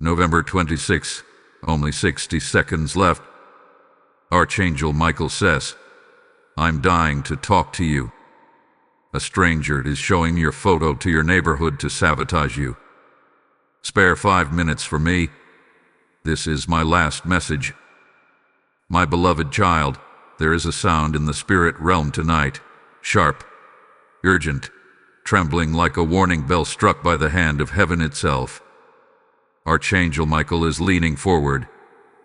November 26, only 60 seconds left. Archangel Michael says, I'm dying to talk to you. A stranger is showing your photo to your neighborhood to sabotage you. Spare 5 minutes for me. This is my last message. My beloved child, there is a sound in the spirit realm tonight, sharp, urgent, trembling like a warning bell struck by the hand of heaven itself. Archangel Michael is leaning forward,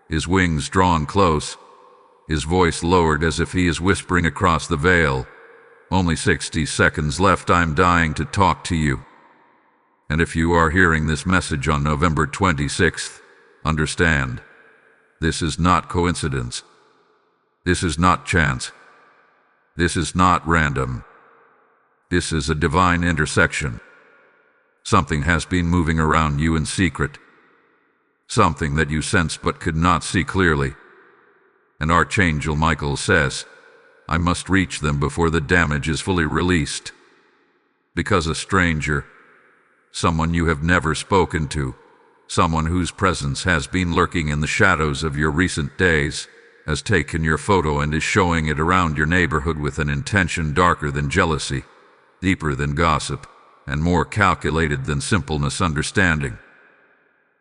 his wings drawn close, his voice lowered as if he is whispering across the veil. Only 60 seconds left. I'm dying to talk to you. And if you are hearing this message on November 26th, understand, this is not coincidence. This is not chance. This is not random. This is a divine intersection. Something has been moving around you in secret. Something that you sensed but could not see clearly. And Archangel Michael says, I must reach them before the damage is fully released. Because a stranger, someone you have never spoken to, someone whose presence has been lurking in the shadows of your recent days, has taken your photo and is showing it around your neighborhood with an intention darker than jealousy, deeper than gossip, and more calculated than simple misunderstanding.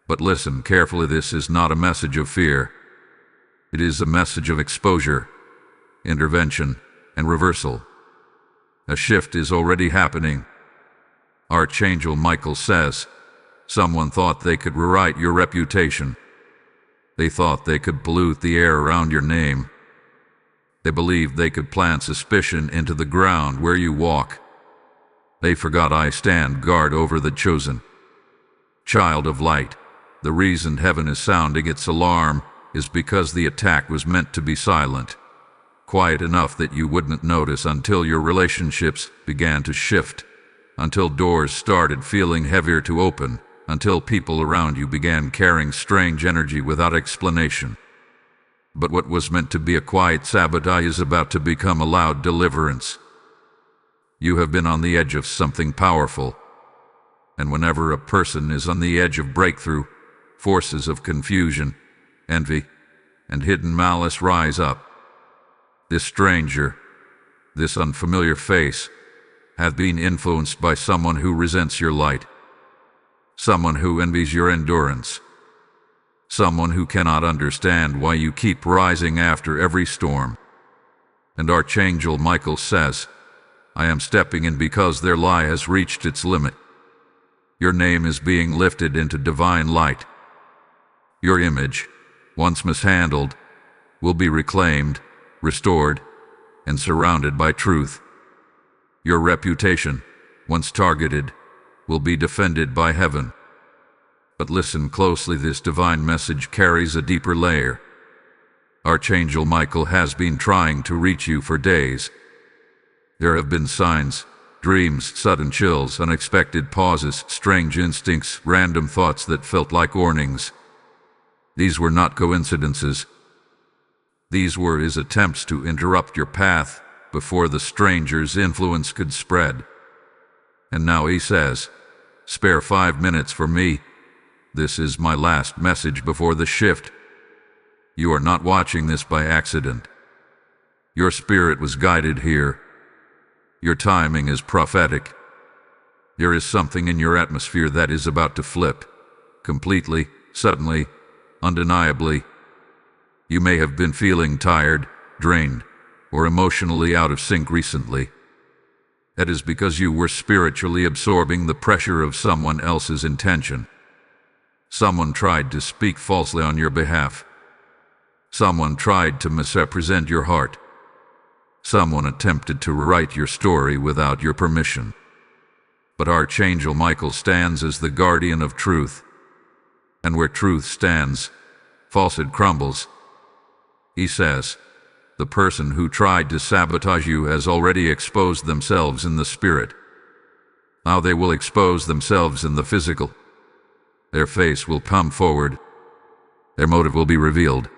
But listen carefully, this is not a message of fear. It is a message of exposure, intervention, and reversal. A shift is already happening. Archangel Michael says, someone thought they could rewrite your reputation. They thought they could pollute the air around your name. They believed they could plant suspicion into the ground where you walk. They forgot I stand guard over the chosen. Child of light, the reason heaven is sounding its alarm is because the attack was meant to be silent, quiet enough that you wouldn't notice until your relationships began to shift, until doors started feeling heavier to open, until people around you began carrying strange energy without explanation. But what was meant to be a quiet sabotage is about to become a loud deliverance. You have been on the edge of something powerful, and whenever a person is on the edge of breakthrough, forces of confusion, envy, and hidden malice rise up. This stranger, this unfamiliar face, hath been influenced by someone who resents your light, someone who envies your endurance, someone who cannot understand why you keep rising after every storm. And Archangel Michael says, I am stepping in because their lie has reached its limit. Your name is being lifted into divine light. Your image, once mishandled, will be reclaimed, restored, and surrounded by truth. Your reputation, once targeted, will be defended by heaven. But listen closely, this divine message carries a deeper layer. Archangel Michael has been trying to reach you for days. There have been signs, dreams, sudden chills, unexpected pauses, strange instincts, random thoughts that felt like warnings. These were not coincidences. These were his attempts to interrupt your path before the stranger's influence could spread. And now he says, spare 5 minutes for me. This is my last message before the shift. You are not watching this by accident. Your spirit was guided here. Your timing is prophetic. There is something in your atmosphere that is about to flip, completely, suddenly, undeniably. You may have been feeling tired, drained, or emotionally out of sync recently. That is because you were spiritually absorbing the pressure of someone else's intention. Someone tried to speak falsely on your behalf. Someone tried to misrepresent your heart. Someone attempted to rewrite your story without your permission. But Archangel Michael stands as the guardian of truth. And where truth stands, falsehood crumbles. He says, the person who tried to sabotage you has already exposed themselves in the spirit. Now they will expose themselves in the physical. Their face will come forward. Their motive will be revealed.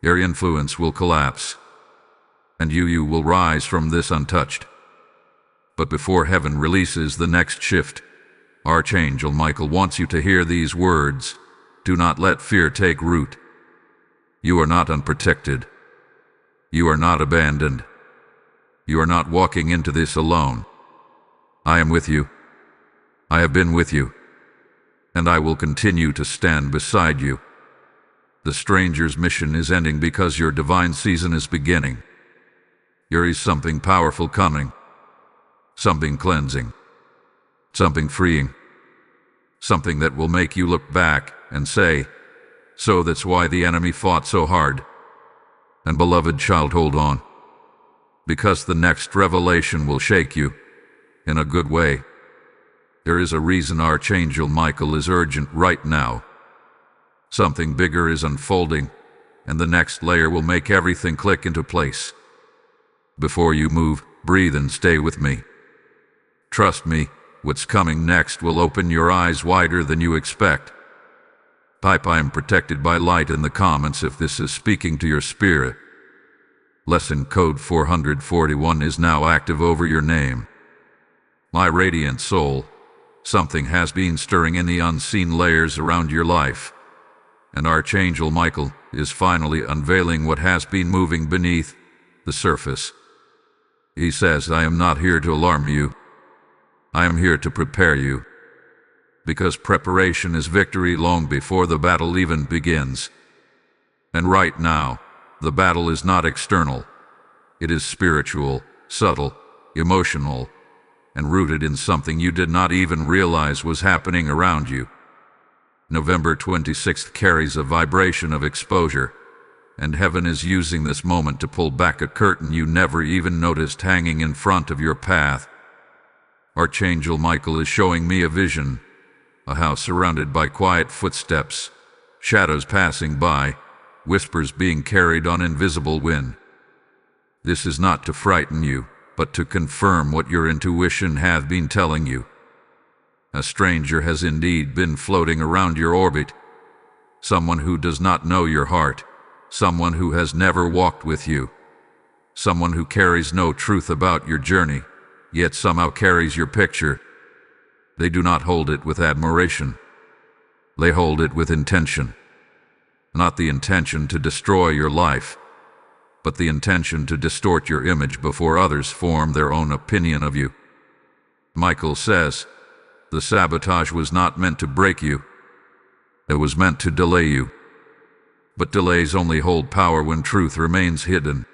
Their influence will collapse. And you will rise from this untouched. But before heaven releases the next shift, Archangel Michael wants you to hear these words. Do not let fear take root. You are not unprotected. You are not abandoned. You are not walking into this alone. I am with you. I have been with you. And I will continue to stand beside you. The stranger's mission is ending because your divine season is beginning. There is something powerful coming. Something cleansing. Something freeing. Something that will make you look back and say, so that's why the enemy fought so hard. And beloved child, hold on. Because the next revelation will shake you in a good way. There is a reason Archangel Michael is urgent right now. Something bigger is unfolding, and the next layer will make everything click into place. Before you move, breathe and stay with me. Trust me, what's coming next will open your eyes wider than you expect. Type I am protected by light in the comments if this is speaking to your spirit. Lesson code 441 is now active over your name. My radiant soul, something has been stirring in the unseen layers around your life. And Archangel Michael is finally unveiling what has been moving beneath the surface. He says, I am not here to alarm you. I am here to prepare you. Because preparation is victory long before the battle even begins. And right now, the battle is not external. It is spiritual, subtle, emotional, and rooted in something you did not even realize was happening around you. November 26th carries a vibration of exposure, and heaven is using this moment to pull back a curtain you never even noticed hanging in front of your path. Archangel Michael is showing me a vision, a house surrounded by quiet footsteps, shadows passing by, whispers being carried on invisible wind. This is not to frighten you, but to confirm what your intuition has been telling you. A stranger has indeed been floating around your orbit. Someone who does not know your heart. Someone who has never walked with you. Someone who carries no truth about your journey, yet somehow carries your picture. They do not hold it with admiration. They hold it with intention. Not the intention to destroy your life, but the intention to distort your image before others form their own opinion of you. Michael says, the sabotage was not meant to break you. It was meant to delay you. But delays only hold power when truth remains hidden.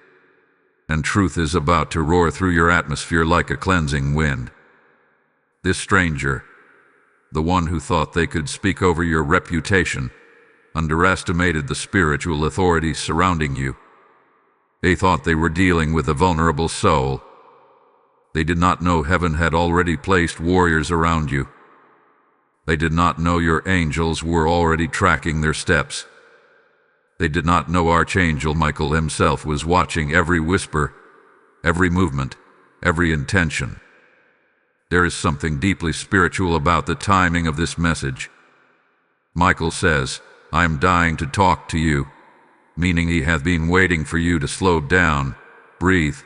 And truth is about to roar through your atmosphere like a cleansing wind. This stranger, the one who thought they could speak over your reputation, underestimated the spiritual authorities surrounding you. They thought they were dealing with a vulnerable soul. They did not know heaven had already placed warriors around you. They did not know your angels were already tracking their steps. They did not know Archangel Michael himself was watching every whisper, every movement, every intention. There is something deeply spiritual about the timing of this message. Michael says, I am dying to talk to you, meaning he has been waiting for you to slow down, breathe,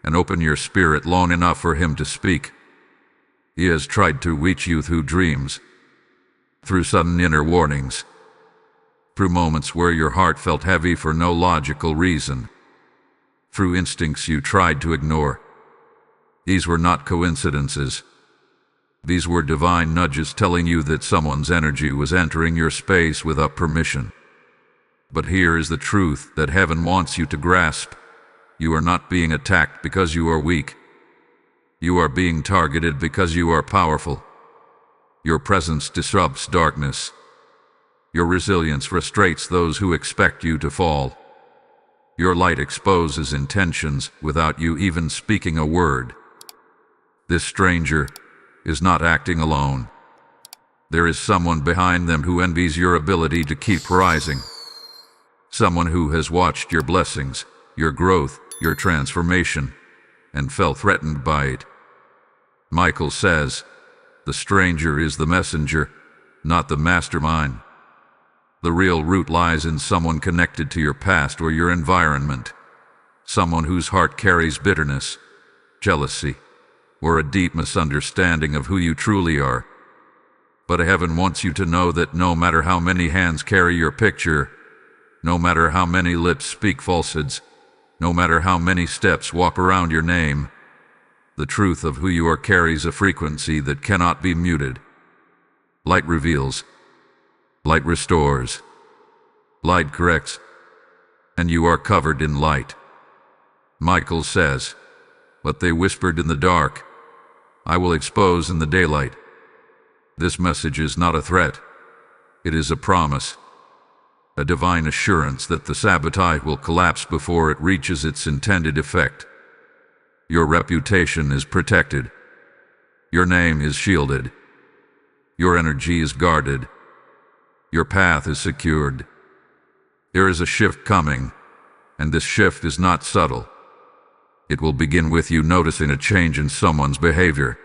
and open your spirit long enough for him to speak. He has tried to reach you through dreams, through sudden inner warnings, through moments where your heart felt heavy for no logical reason, through instincts you tried to ignore. These were not coincidences. These were divine nudges telling you that someone's energy was entering your space without permission. But here is the truth that heaven wants you to grasp. You are not being attacked because you are weak. You are being targeted because you are powerful. Your presence disrupts darkness. Your resilience frustrates those who expect you to fall. Your light exposes intentions without you even speaking a word. This stranger is not acting alone. There is someone behind them who envies your ability to keep rising. Someone who has watched your blessings, your growth, your transformation, and felt threatened by it. Michael says, the stranger is the messenger, not the mastermind. The real root lies in someone connected to your past or your environment. Someone whose heart carries bitterness, jealousy, or a deep misunderstanding of who you truly are. But heaven wants you to know that no matter how many hands carry your picture, no matter how many lips speak falsehoods, no matter how many steps walk around your name, the truth of who you are carries a frequency that cannot be muted. Light reveals, light restores, light corrects, and you are covered in light. Michael says, "What they whispered in the dark, I will expose in the daylight." This message is not a threat. It is a promise, a divine assurance that the sabotage will collapse before it reaches its intended effect. Your reputation is protected. Your name is shielded. Your energy is guarded. Your path is secured. There is a shift coming, and this shift is not subtle. It will begin with you noticing a change in someone's behavior.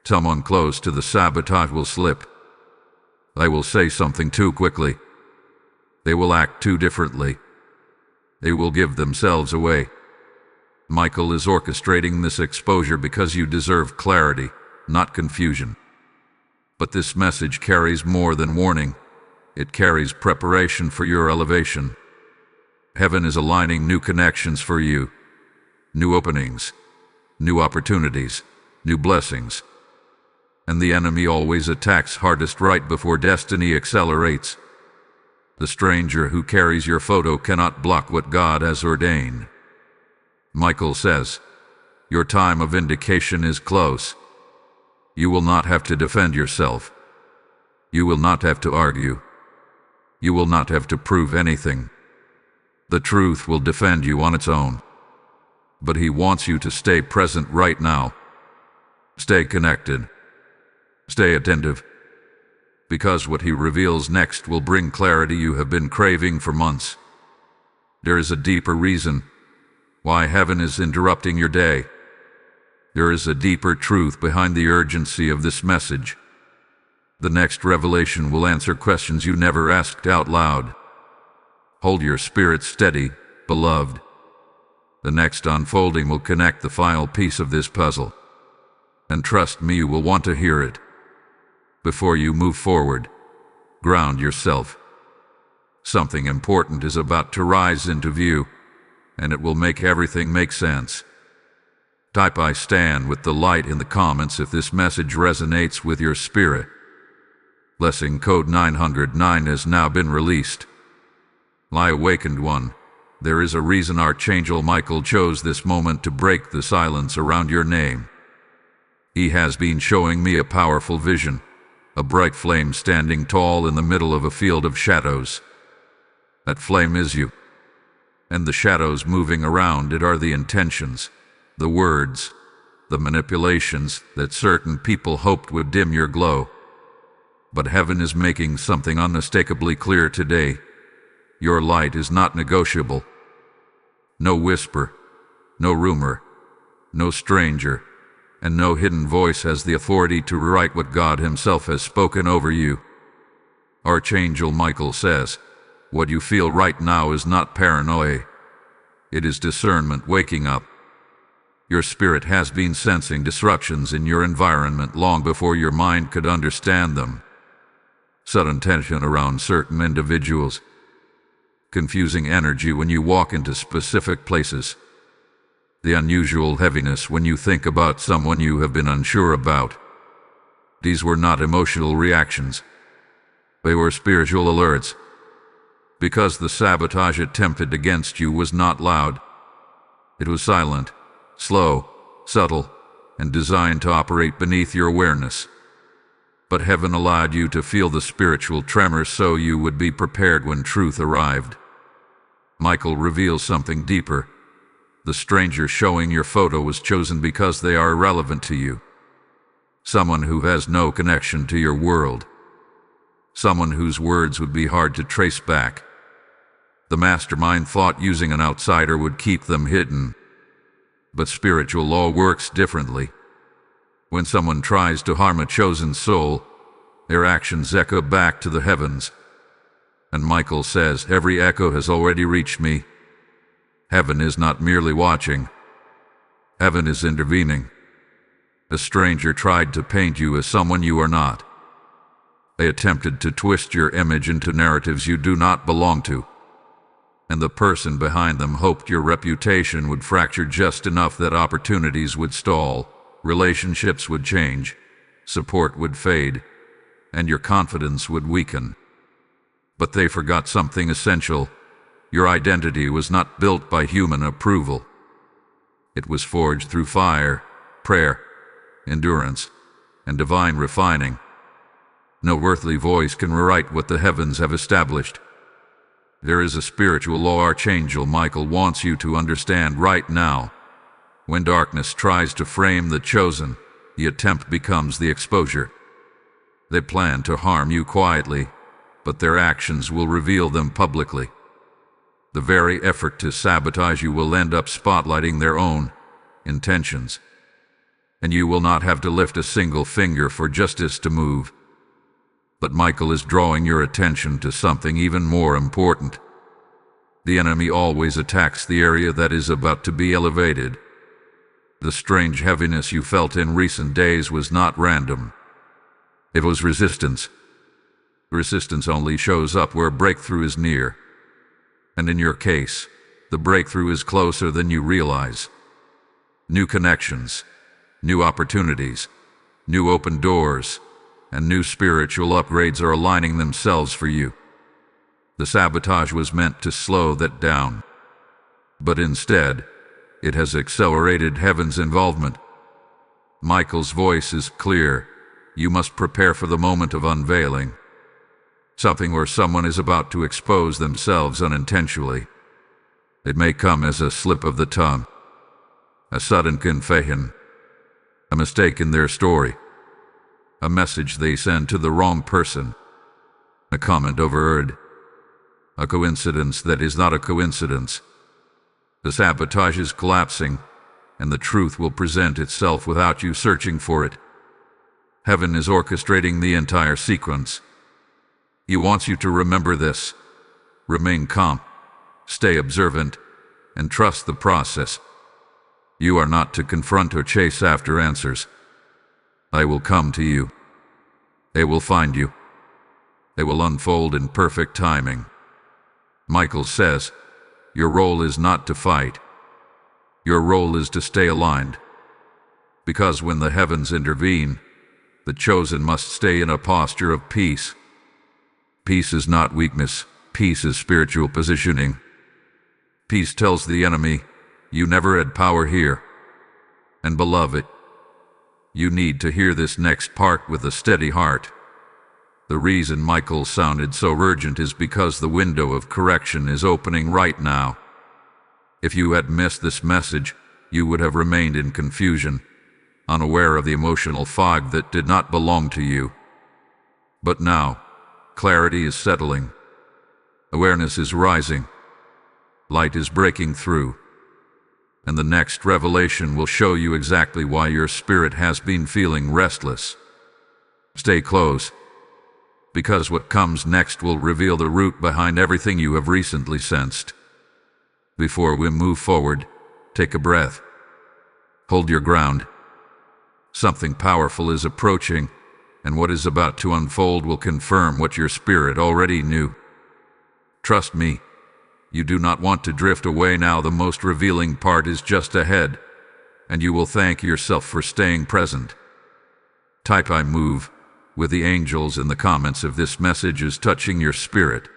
Someone close to the sabotage will slip. They will say something too quickly. They will act too differently. They will give themselves away. Michael is orchestrating this exposure because you deserve clarity, not confusion. But this message carries more than warning. It carries preparation for your elevation. Heaven is aligning new connections for you, new openings, new opportunities, new blessings. And the enemy always attacks hardest right before destiny accelerates. The stranger who carries your photo cannot block what God has ordained. Michael says, your time of vindication is close. You will not have to defend yourself. You will not have to argue. You will not have to prove anything. The truth will defend you on its own. But he wants you to stay present right now. Stay connected. Stay attentive. Because what he reveals next will bring clarity you have been craving for months. There is a deeper reason why heaven is interrupting your day. There is a deeper truth behind the urgency of this message. The next revelation will answer questions you never asked out loud. Hold your spirit steady, beloved. The next unfolding will connect the final piece of this puzzle. And trust me, you will want to hear it. Before you move forward, ground yourself. Something important is about to rise into view, and it will make everything make sense. Type "I stand with the light" in the comments if this message resonates with your spirit. Blessing code 909 has now been released. My awakened one, there is a reason Archangel Michael chose this moment to break the silence around your name. He has been showing me a powerful vision, a bright flame standing tall in the middle of a field of shadows. That flame is you, and the shadows moving around it are the intentions, the words, the manipulations that certain people hoped would dim your glow. But heaven is making something unmistakably clear today. Your light is not negotiable. No whisper, no rumor, no stranger, and no hidden voice has the authority to rewrite what God himself has spoken over you. Archangel Michael says, what you feel right now is not paranoia. It is discernment waking up. Your spirit has been sensing disruptions in your environment long before your mind could understand them. Sudden tension around certain individuals. Confusing energy when you walk into specific places. The unusual heaviness when you think about someone you have been unsure about. These were not emotional reactions. They were spiritual alerts. Because the sabotage attempted against you was not loud. It was silent, slow, subtle, and designed to operate beneath your awareness. But heaven allowed you to feel the spiritual tremor so you would be prepared when truth arrived. Michael reveals something deeper. The stranger showing your photo was chosen because they are irrelevant to you. Someone who has no connection to your world. Someone whose words would be hard to trace back. The mastermind thought using an outsider would keep them hidden. But spiritual law works differently. When someone tries to harm a chosen soul, their actions echo back to the heavens. And Michael says, every echo has already reached me. Heaven is not merely watching. Heaven is intervening. A stranger tried to paint you as someone you are not. They attempted to twist your image into narratives you do not belong to. And the person behind them hoped your reputation would fracture just enough that opportunities would stall, relationships would change, support would fade, and your confidence would weaken. But they forgot something essential. Your identity was not built by human approval. It was forged through fire, prayer, endurance, and divine refining. No earthly voice can rewrite what the heavens have established. There is a spiritual law Archangel Michael wants you to understand right now. When darkness tries to frame the chosen, the attempt becomes the exposure. They plan to harm you quietly, but their actions will reveal them publicly. The very effort to sabotage you will end up spotlighting their own intentions, and you will not have to lift a single finger for justice to move. But Michael is drawing your attention to something even more important. The enemy always attacks the area that is about to be elevated. The strange heaviness you felt in recent days was not random. It was resistance. Resistance only shows up where breakthrough is near. And in your case, the breakthrough is closer than you realize. New connections, new opportunities, new open doors, and new spiritual upgrades are aligning themselves for you. The sabotage was meant to slow that down, but instead, it has accelerated heaven's involvement. Michael's voice is clear. You must prepare for the moment of unveiling. Something where someone is about to expose themselves unintentionally. It may come as a slip of the tongue, a sudden confession, a mistake in their story, a message they send to the wrong person, a comment overheard, a coincidence that is not a coincidence. The sabotage is collapsing, and the truth will present itself without you searching for it. Heaven is orchestrating the entire sequence. He wants you to remember this. Remain calm, stay observant, and trust the process. You are not to confront or chase after answers. I will come to you. They will find you. They will unfold in perfect timing. Michael says, your role is not to fight. Your role is to stay aligned. Because when the heavens intervene, the chosen must stay in a posture of peace. Peace is not weakness. Peace is spiritual positioning. Peace tells the enemy, you never had power here. And beloved, you need to hear this next part with a steady heart. The reason Michael sounded so urgent is because the window of correction is opening right now. If you had missed this message, you would have remained in confusion, unaware of the emotional fog that did not belong to you. But now, clarity is settling. Awareness is rising. Light is breaking through. And the next revelation will show you exactly why your spirit has been feeling restless. Stay close, because what comes next will reveal the root behind everything you have recently sensed. Before we move forward, take a breath. Hold your ground. Something powerful is approaching, and what is about to unfold will confirm what your spirit already knew. Trust me. You do not want to drift away now. The most revealing part is just ahead, and you will thank yourself for staying present. Type I move with the angels in the comments if this message is touching your spirit.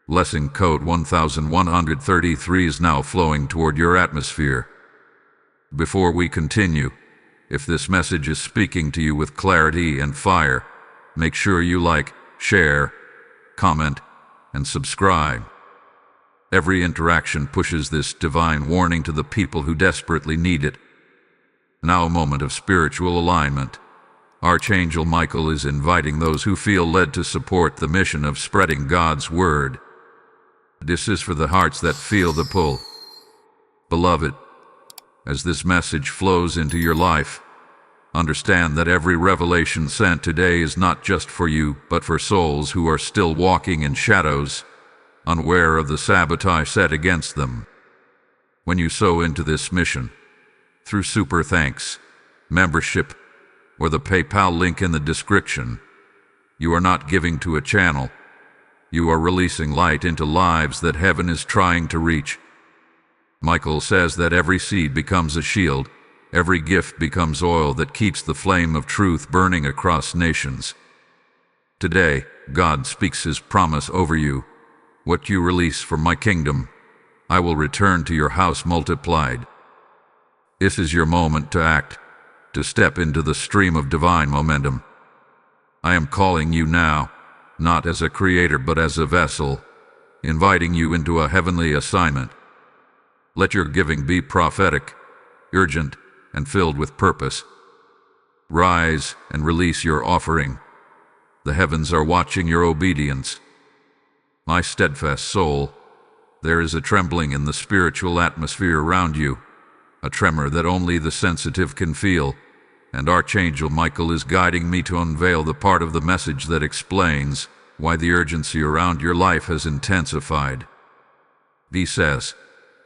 Blessing code 1133 is now flowing toward your atmosphere. Before we continue, if this message is speaking to you with clarity and fire, make sure you like, share, comment, and subscribe. Every interaction pushes this divine warning to the people who desperately need it. Now a moment of spiritual alignment. Archangel Michael is inviting those who feel led to support the mission of spreading God's word. This is for the hearts that feel the pull. Beloved, as this message flows into your life, understand that every revelation sent today is not just for you, but for souls who are still walking in shadows, unaware of the sabotage set against them. When you sow into this mission, through super thanks, membership, or the PayPal link in the description, You are not giving to a channel. You are releasing light into lives that heaven is trying to reach. Michael says that every seed becomes a shield, every gift becomes oil that keeps the flame of truth burning across nations. Today, God speaks His promise over you. What you release for my kingdom, I will return to your house multiplied. This is your moment to act, to step into the stream of divine momentum. I am calling you now, not as a creator but as a vessel, inviting you into a heavenly assignment. Let your giving be prophetic, urgent, and filled with purpose. Rise and release your offering. The heavens are watching your obedience. My steadfast soul, there is a trembling in the spiritual atmosphere around you, a tremor that only the sensitive can feel, and Archangel Michael is guiding me to unveil the part of the message that explains why the urgency around your life has intensified. He says,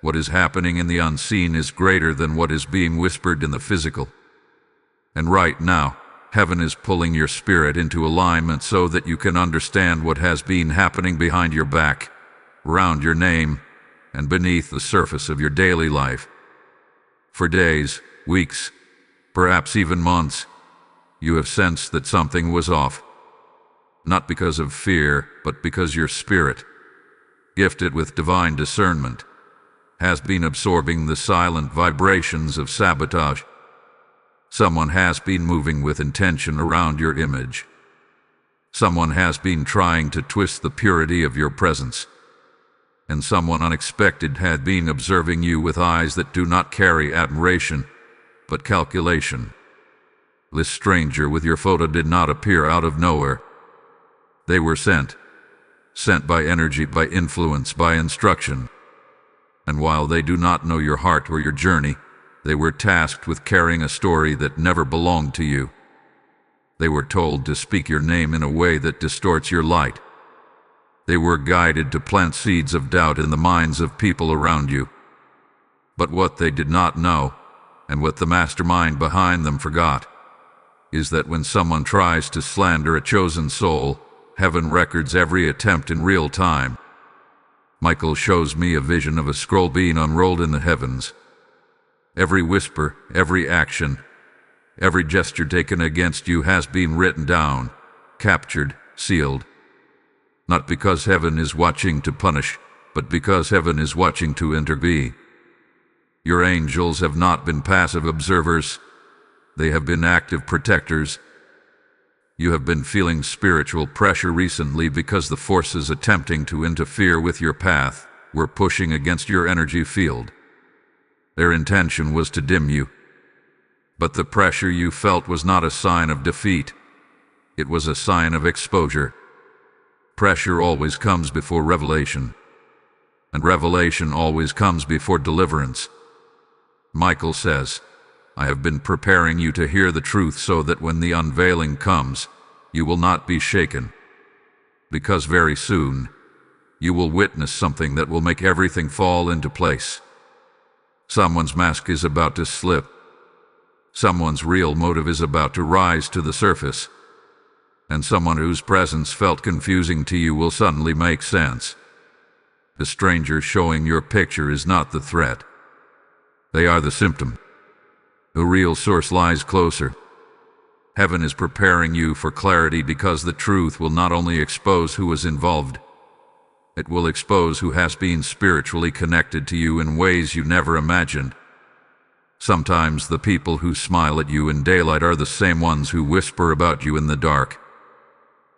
what is happening in the unseen is greater than what is being whispered in the physical. And right now, heaven is pulling your spirit into alignment so that you can understand what has been happening behind your back, around your name, and beneath the surface of your daily life. For days, weeks, perhaps even months, you have sensed that something was off. Not because of fear, but because your spirit, gifted with divine discernment, has been absorbing the silent vibrations of sabotage. Someone has been moving with intention around your image. Someone has been trying to twist the purity of your presence. And someone unexpected had been observing you with eyes that do not carry admiration, but calculation. This stranger with your photo did not appear out of nowhere. They were sent by energy, by influence, by instruction. And while they do not know your heart or your journey, they were tasked with carrying a story that never belonged to you. They were told to speak your name in a way that distorts your light. They were guided to plant seeds of doubt in the minds of people around you. But what they did not know, and what the mastermind behind them forgot, is that when someone tries to slander a chosen soul, heaven records every attempt in real time. Michael shows me a vision of a scroll being unrolled in the heavens. Every whisper, every action, every gesture taken against you has been written down, captured, sealed. Not because heaven is watching to punish, but because heaven is watching to intervene. Your angels have not been passive observers. They have been active protectors. You have been feeling spiritual pressure recently because the forces attempting to interfere with your path were pushing against your energy field. Their intention was to dim you. But the pressure you felt was not a sign of defeat. It was a sign of exposure. Pressure always comes before revelation, and revelation always comes before deliverance. Michael says, I have been preparing you to hear the truth so that when the unveiling comes, you will not be shaken. Because very soon, you will witness something that will make everything fall into place. Someone's mask is about to slip. Someone's real motive is about to rise to the surface. And someone whose presence felt confusing to you will suddenly make sense. The stranger showing your picture is not the threat. They are the symptom. The real source lies closer. Heaven is preparing you for clarity because the truth will not only expose who is involved, it will expose who has been spiritually connected to you in ways you never imagined. Sometimes the people who smile at you in daylight are the same ones who whisper about you in the dark.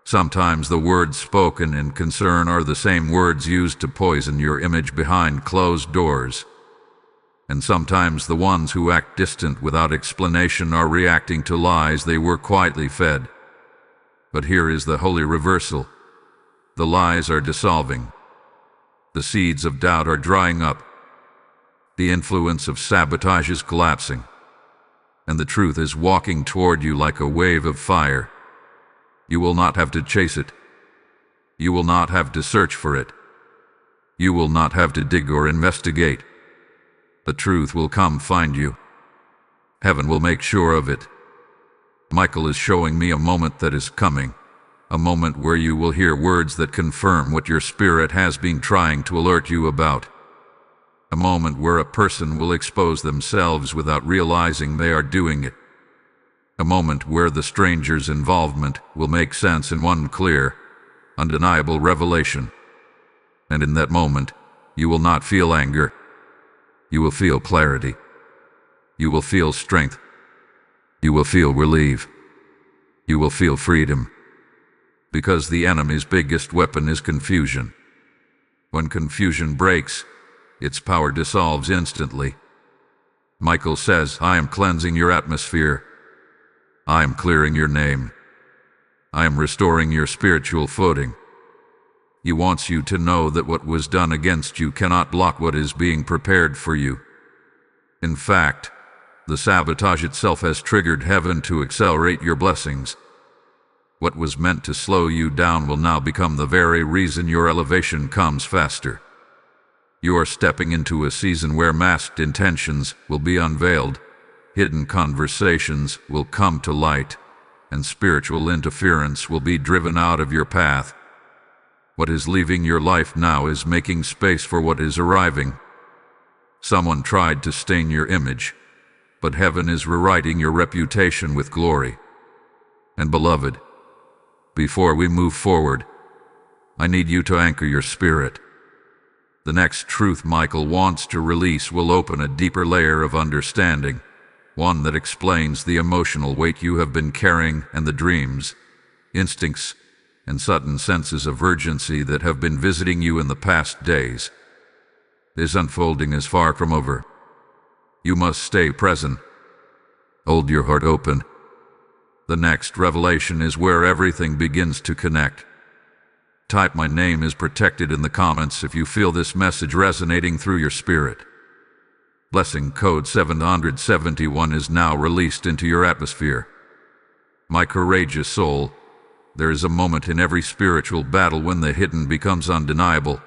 Sometimes the words spoken in concern are the same words used to poison your image behind closed doors. And sometimes the ones who act distant without explanation are reacting to lies they were quietly fed. But here is the holy reversal. The lies are dissolving. The seeds of doubt are drying up. The influence of sabotage is collapsing. And the truth is walking toward you like a wave of fire. You will not have to chase it. You will not have to search for it. You will not have to dig or investigate. The truth will come find you. Heaven will make sure of it. Michael is showing me a moment that is coming, A moment where you will hear words that confirm what your spirit has been trying to alert you about. A moment where a person will expose themselves without realizing they are doing it. A moment where the stranger's involvement will make sense in one clear, undeniable revelation. And in that moment, you will not feel anger. You will feel clarity. You will feel strength. You will feel relief. You will feel freedom. Because the enemy's biggest weapon is confusion. When confusion breaks, its power dissolves instantly. Michael says, I am cleansing your atmosphere. I am clearing your name. I am restoring your spiritual footing. He wants you to know that what was done against you cannot block what is being prepared for you. In fact, the sabotage itself has triggered heaven to accelerate your blessings. What was meant to slow you down will now become the very reason your elevation comes faster. You are stepping into a season where masked intentions will be unveiled, hidden conversations will come to light, and spiritual interference will be driven out of your path. What is leaving your life now is making space for what is arriving. Someone tried to stain your image, but heaven is rewriting your reputation with glory. And beloved, before we move forward, I need you to anchor your spirit. The next truth Michael wants to release will open a deeper layer of understanding, one that explains the emotional weight you have been carrying and the dreams, instincts, and sudden senses of urgency that have been visiting you in the past days. This unfolding is far from over. You must stay present. Hold your heart open. The next revelation is where everything begins to connect. Type "My name is protected" in the comments if you feel this message resonating through your spirit. Blessing code 771 is now released into your atmosphere. My courageous soul, there is a moment in every spiritual battle when the hidden becomes undeniable,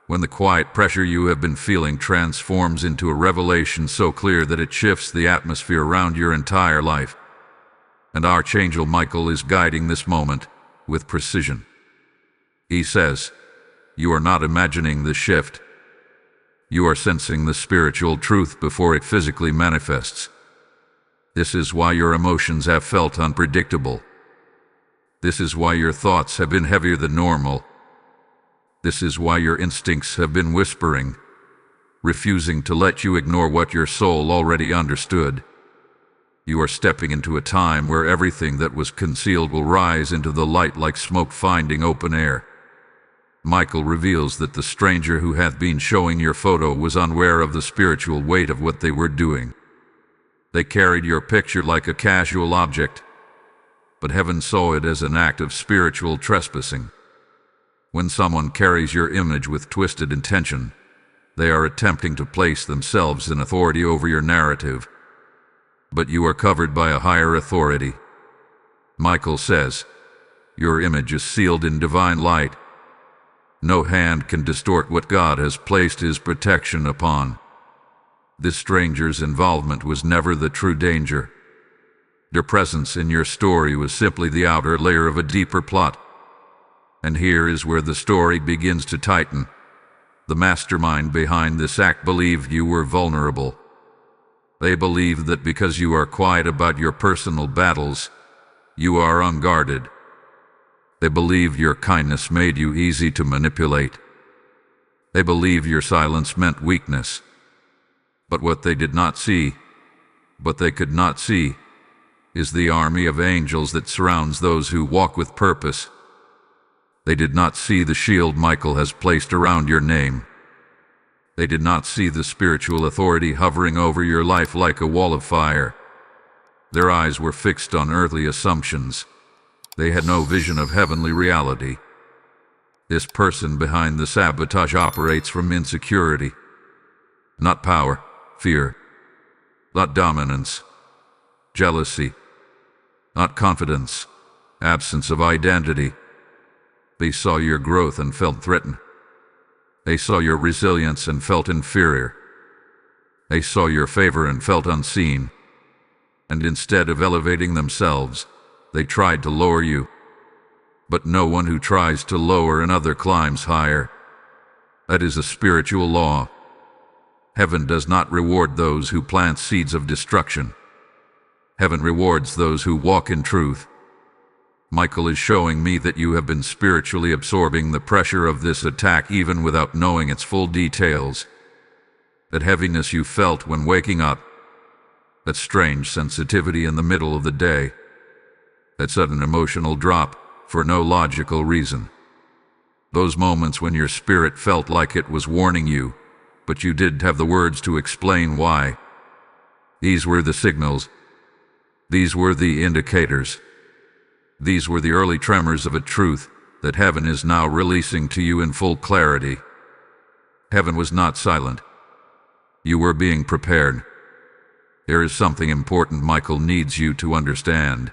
when the quiet pressure you have been feeling transforms into a revelation so clear that it shifts the atmosphere around your entire life. And Archangel Michael is guiding this moment with precision. He says, you are not imagining the shift. You are sensing the spiritual truth before it physically manifests. This is why your emotions have felt unpredictable. This is why your thoughts have been heavier than normal. This is why your instincts have been whispering, refusing to let you ignore what your soul already understood. You are stepping into a time where everything that was concealed will rise into the light like smoke finding open air. Michael reveals that the stranger who hath been showing your photo was unaware of the spiritual weight of what they were doing. They carried your picture like a casual object, but heaven saw it as an act of spiritual trespassing. When someone carries your image with twisted intention, they are attempting to place themselves in authority over your narrative. But you are covered by a higher authority. Michael says, your image is sealed in divine light. No hand can distort what God has placed His protection upon. This stranger's involvement was never the true danger. Their presence in your story was simply the outer layer of a deeper plot. And here is where the story begins to tighten. The mastermind behind this act believed you were vulnerable. They believe that because you are quiet about your personal battles, you are unguarded. They believe your kindness made you easy to manipulate. They believe your silence meant weakness. But what they did not see, what they could not see, is the army of angels that surrounds those who walk with purpose. They did not see the shield Michael has placed around your name. They did not see the spiritual authority hovering over your life like a wall of fire. Their eyes were fixed on earthly assumptions. They had no vision of heavenly reality. This person behind the sabotage operates from insecurity. Not power, fear. Not dominance, jealousy. Not confidence, absence of identity. They saw your growth and felt threatened. They saw your resilience and felt inferior. They saw your favor and felt unseen. And instead of elevating themselves, they tried to lower you. but no one who tries to lower another climbs higher. That is a spiritual law. Heaven does not reward those who plant seeds of destruction. Heaven rewards those who walk in truth. Michael is showing me that you have been spiritually absorbing the pressure of this attack even without knowing its full details. That heaviness you felt when waking up, that strange sensitivity in the middle of the day, that sudden emotional drop for no logical reason. Those moments when your spirit felt like it was warning you, but you didn't have the words to explain why. These were the signals. These were the indicators. These were the early tremors of a truth that heaven is now releasing to you in full clarity. Heaven was not silent. You were being prepared. There is something important Michael needs you to understand.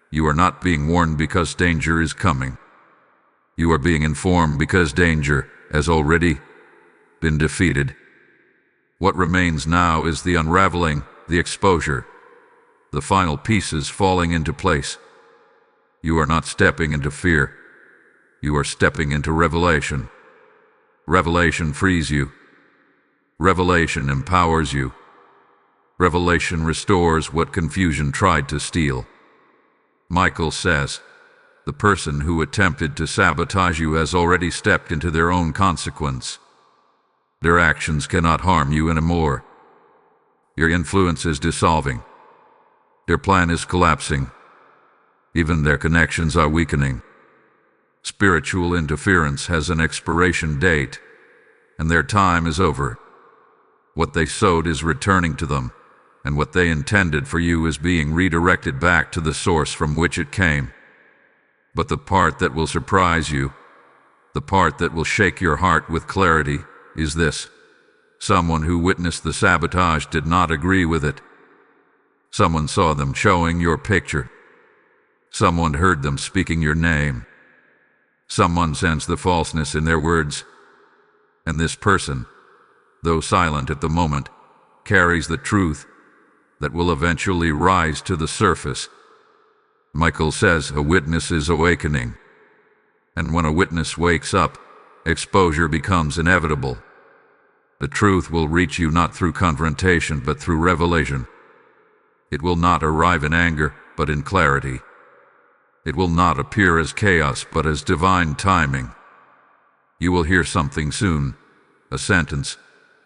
You are not being warned because danger is coming. You are being informed because danger has already been defeated. What remains now is the unraveling, the exposure, the final pieces falling into place. You are not stepping into fear. You are stepping into revelation. Revelation frees you. Revelation empowers you. Revelation restores what confusion tried to steal. Michael says, the person who attempted to sabotage you has already stepped into their own consequence. Their actions cannot harm you anymore. Your influence is dissolving. Their plan is collapsing. Even their connections are weakening. Spiritual interference has an expiration date, and their time is over. What they sowed is returning to them, and what they intended for you is being redirected back to the source from which it came. But the part that will surprise you, the part that will shake your heart with clarity, is this. Someone who witnessed the sabotage did not agree with it. Someone saw them showing your picture. Someone heard them speaking your name. Someone sensed the falseness in their words. And this person, though silent at the moment, carries the truth that will eventually rise to the surface. Michael says a witness is awakening. And when a witness wakes up, exposure becomes inevitable. The truth will reach you not through confrontation but through revelation. It will not arrive in anger but in clarity. It will not appear as chaos but as divine timing. You will hear something soon, a sentence,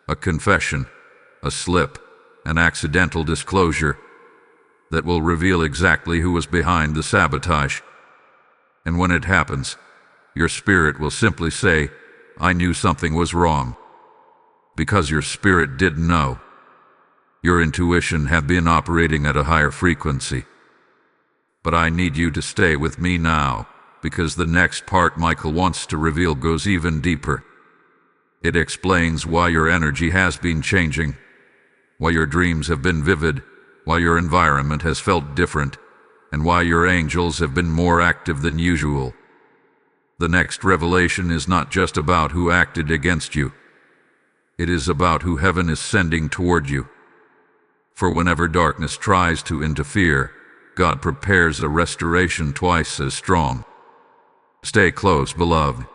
a confession, a slip, an accidental disclosure that will reveal exactly who was behind the sabotage. And when it happens, your spirit will simply say, I knew something was wrong. Because your spirit did know. Your intuition had been operating at a higher frequency. But I need you to stay with me now, because the next part Michael wants to reveal goes even deeper. It explains why your energy has been changing, why your dreams have been vivid, why your environment has felt different, and why your angels have been more active than usual. The next revelation is not just about who acted against you. It is about who heaven is sending toward you. For whenever darkness tries to interfere, God prepares a restoration twice as strong. Stay close, beloved.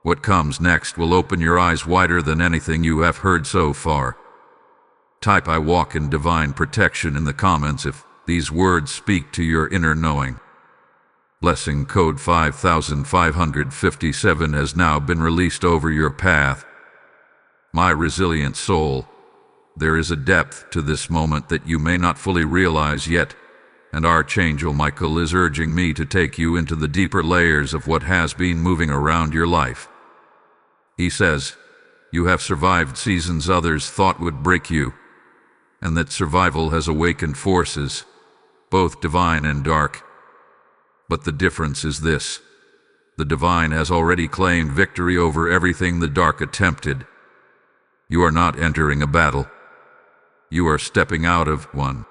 What comes next will open your eyes wider than anything you have heard so far. Type I walk in divine protection in the comments if these words speak to your inner knowing. Blessing code 5557 has now been released over your path. My resilient soul, there is a depth to this moment that you may not fully realize yet, and Archangel Michael is urging me to take you into the deeper layers of what has been moving around your life. He says, you have survived seasons others thought would break you, and that survival has awakened forces, both divine and dark. But the difference is this. The divine has already claimed victory over everything the dark attempted. You are not entering a battle. You are stepping out of one.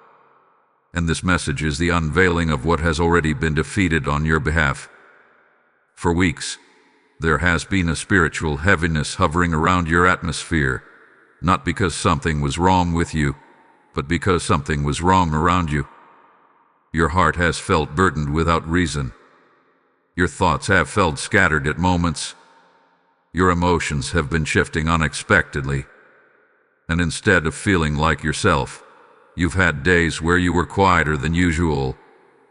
And this message is the unveiling of what has already been defeated on your behalf. For weeks, there has been a spiritual heaviness hovering around your atmosphere, not because something was wrong with you, but because something was wrong around you. Your heart has felt burdened without reason. Your thoughts have felt scattered at moments. Your emotions have been shifting unexpectedly. And instead of feeling like yourself, you've had days where you were quieter than usual,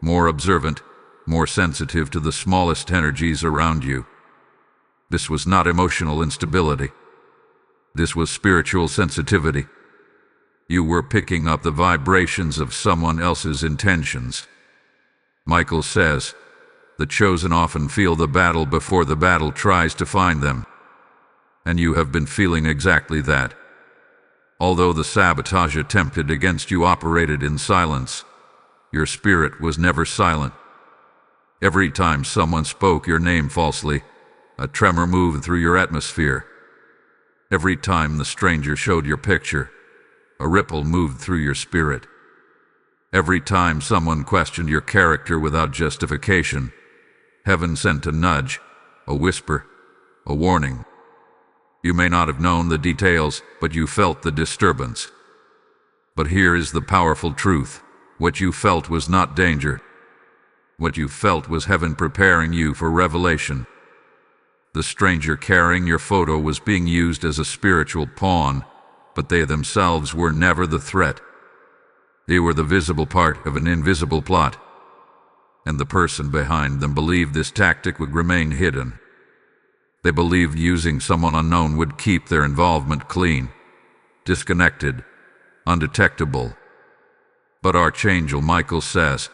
more observant, more sensitive to the smallest energies around you. This was not emotional instability. This was spiritual sensitivity. You were picking up the vibrations of someone else's intentions. Michael says, the chosen often feel the battle before the battle tries to find them. And you have been feeling exactly that. Although the sabotage attempted against you operated in silence, your spirit was never silent. Every time someone spoke your name falsely, a tremor moved through your atmosphere. Every time the stranger showed your picture, a ripple moved through your spirit. Every time someone questioned your character without justification, heaven sent a nudge, a whisper, a warning. You may not have known the details, but you felt the disturbance. But here is the powerful truth. What you felt was not danger. What you felt was heaven preparing you for revelation. The stranger carrying your photo was being used as a spiritual pawn, but they themselves were never the threat. They were the visible part of an invisible plot, and the person behind them believed this tactic would remain hidden. They believed using someone unknown would keep their involvement clean, disconnected, undetectable. But Archangel Michael says,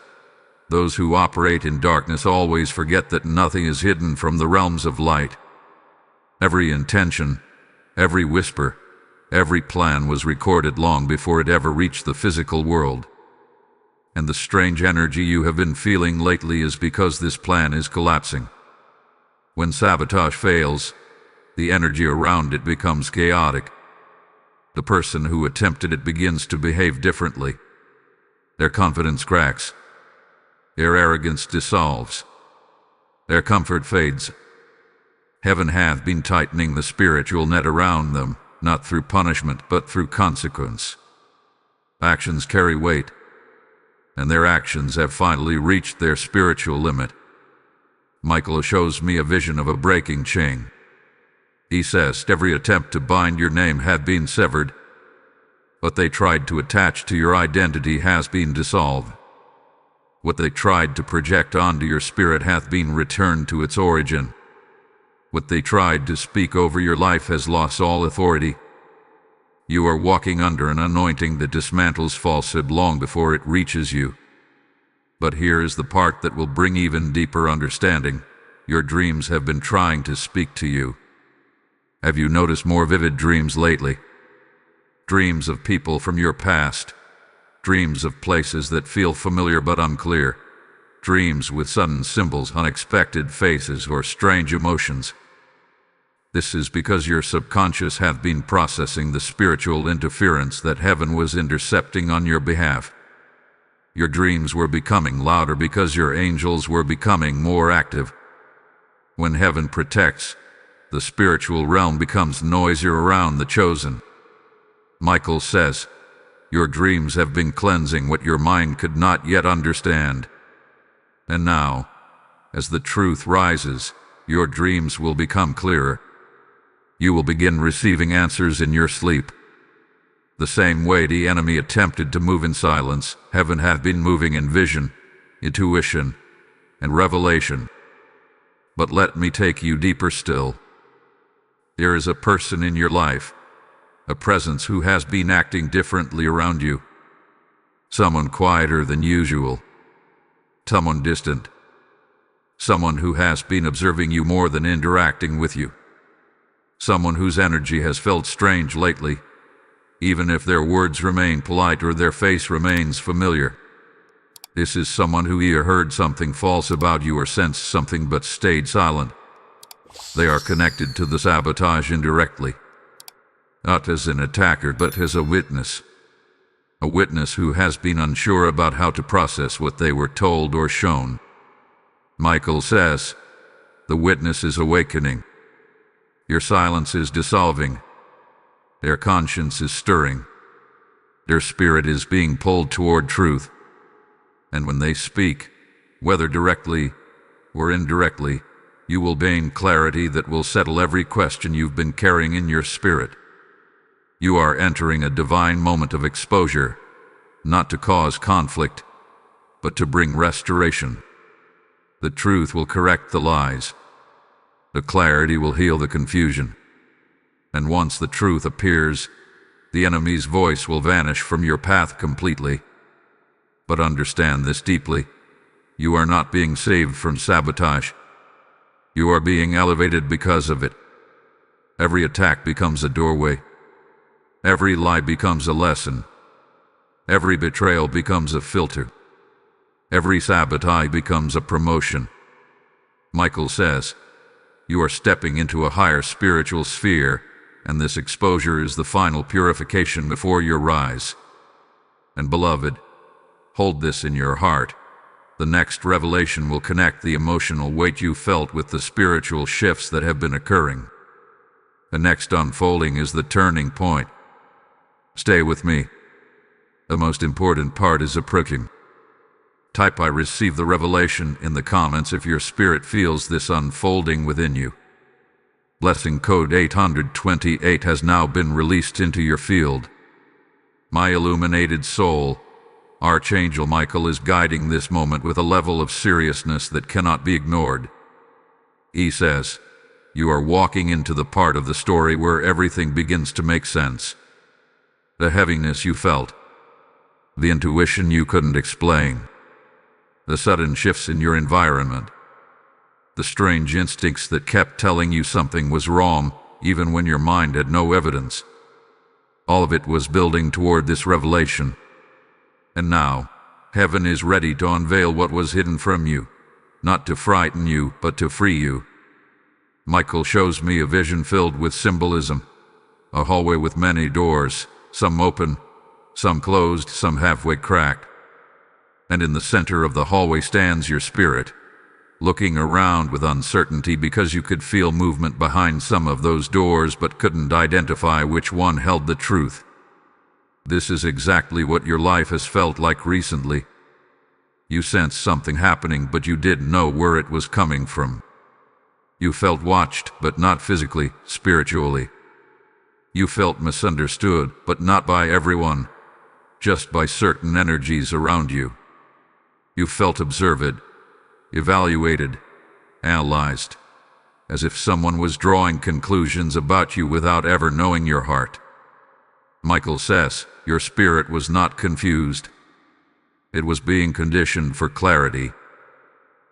those who operate in darkness always forget that nothing is hidden from the realms of light. Every intention, every whisper, every plan was recorded long before it ever reached the physical world. And the strange energy you have been feeling lately is because this plan is collapsing. When sabotage fails, the energy around it becomes chaotic. The person who attempted it begins to behave differently. Their confidence cracks. Their arrogance dissolves. Their comfort fades. Heaven hath been tightening the spiritual net around them, not through punishment, but through consequence. Actions carry weight, and their actions have finally reached their spiritual limit. Michael shows me a vision of a breaking chain. He says every attempt to bind your name had been severed. What they tried to attach to your identity has been dissolved. What they tried to project onto your spirit hath been returned to its origin. What they tried to speak over your life has lost all authority. You are walking under an anointing that dismantles falsehood long before it reaches you. But here is the part that will bring even deeper understanding. Your dreams have been trying to speak to you. Have you noticed more vivid dreams lately? Dreams of people from your past. Dreams of places that feel familiar but unclear. Dreams with sudden symbols, unexpected faces, or strange emotions. This is because your subconscious hath been processing the spiritual interference that heaven was intercepting on your behalf. Your dreams were becoming louder because your angels were becoming more active. When heaven protects, the spiritual realm becomes noisier around the chosen. Michael says, your dreams have been cleansing what your mind could not yet understand. And now, as the truth rises, your dreams will become clearer. You will begin receiving answers in your sleep. The same way the enemy attempted to move in silence, heaven hath been moving in vision, intuition, and revelation. But let me take you deeper still. There is a person in your life, a presence who has been acting differently around you. Someone quieter than usual. Someone distant. Someone who has been observing you more than interacting with you. Someone whose energy has felt strange lately, even if their words remain polite or their face remains familiar. This is someone who either heard something false about you or sensed something but stayed silent. They are connected to the sabotage indirectly, not as an attacker but as a witness. A witness who has been unsure about how to process what they were told or shown. Michael says, the witness is awakening. Your silence is dissolving. Their conscience is stirring. Their spirit is being pulled toward truth. And when they speak, whether directly, or indirectly, you will gain clarity that will settle every question you've been carrying in your spirit. You are entering a divine moment of exposure, not to cause conflict, but to bring restoration. The truth will correct the lies. The clarity will heal the confusion. And once the truth appears, the enemy's voice will vanish from your path completely. But understand this deeply. You are not being saved from sabotage. You are being elevated because of it. Every attack becomes a doorway. Every lie becomes a lesson. Every betrayal becomes a filter. Every sabotage becomes a promotion. Michael says, you are stepping into a higher spiritual sphere, and this exposure is the final purification before your rise. And beloved, hold this in your heart. The next revelation will connect the emotional weight you felt with the spiritual shifts that have been occurring. The next unfolding is the turning point. Stay with me. The most important part is approaching. Type "I receive the revelation" in the comments if your spirit feels this unfolding within you. Blessing code 828 has now been released into your field. My illuminated soul, Archangel Michael, is guiding this moment with a level of seriousness that cannot be ignored. He says, you are walking into the part of the story where everything begins to make sense. The heaviness you felt, the intuition you couldn't explain, the sudden shifts in your environment, the strange instincts that kept telling you something was wrong even when your mind had no evidence. All of it was building toward this revelation. And now, heaven is ready to unveil what was hidden from you, not to frighten you, but to free you. Michael shows me a vision filled with symbolism, a hallway with many doors, some open, some closed, some halfway cracked. And in the center of the hallway stands your spirit, looking around with uncertainty because you could feel movement behind some of those doors but couldn't identify which one held the truth. This is exactly what your life has felt like recently. You sensed something happening, but you didn't know where it was coming from. You felt watched, but not physically, spiritually. You felt misunderstood, but not by everyone, just by certain energies around you. You felt observed, evaluated, analyzed, as if someone was drawing conclusions about you without ever knowing your heart. Michael says, your spirit was not confused. It was being conditioned for clarity.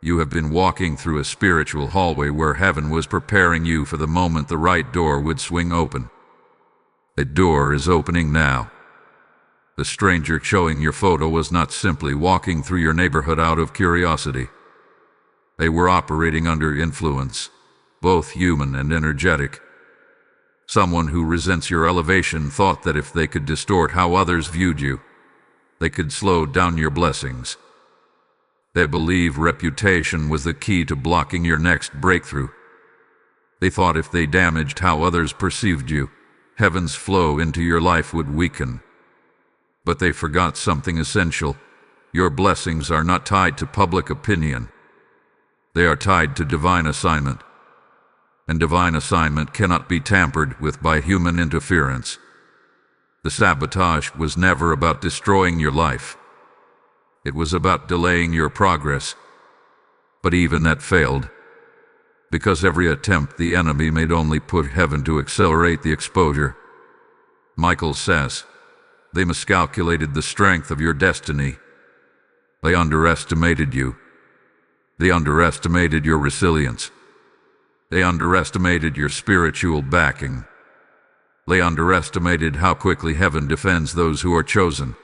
You have been walking through a spiritual hallway where heaven was preparing you for the moment the right door would swing open. A door is opening now. The stranger showing your photo was not simply walking through your neighborhood out of curiosity. They were operating under influence, both human and energetic. Someone who resents your elevation thought that if they could distort how others viewed you, they could slow down your blessings. They believed reputation was the key to blocking your next breakthrough. They thought if they damaged how others perceived you, heaven's flow into your life would weaken. But they forgot something essential. Your blessings are not tied to public opinion. They are tied to divine assignment. And divine assignment cannot be tampered with by human interference. The sabotage was never about destroying your life. It was about delaying your progress. But even that failed, because every attempt the enemy made only put heaven to accelerate the exposure. Michael says, they miscalculated the strength of your destiny. They underestimated you. They underestimated your resilience. They underestimated your spiritual backing. They underestimated how quickly heaven defends those who are chosen.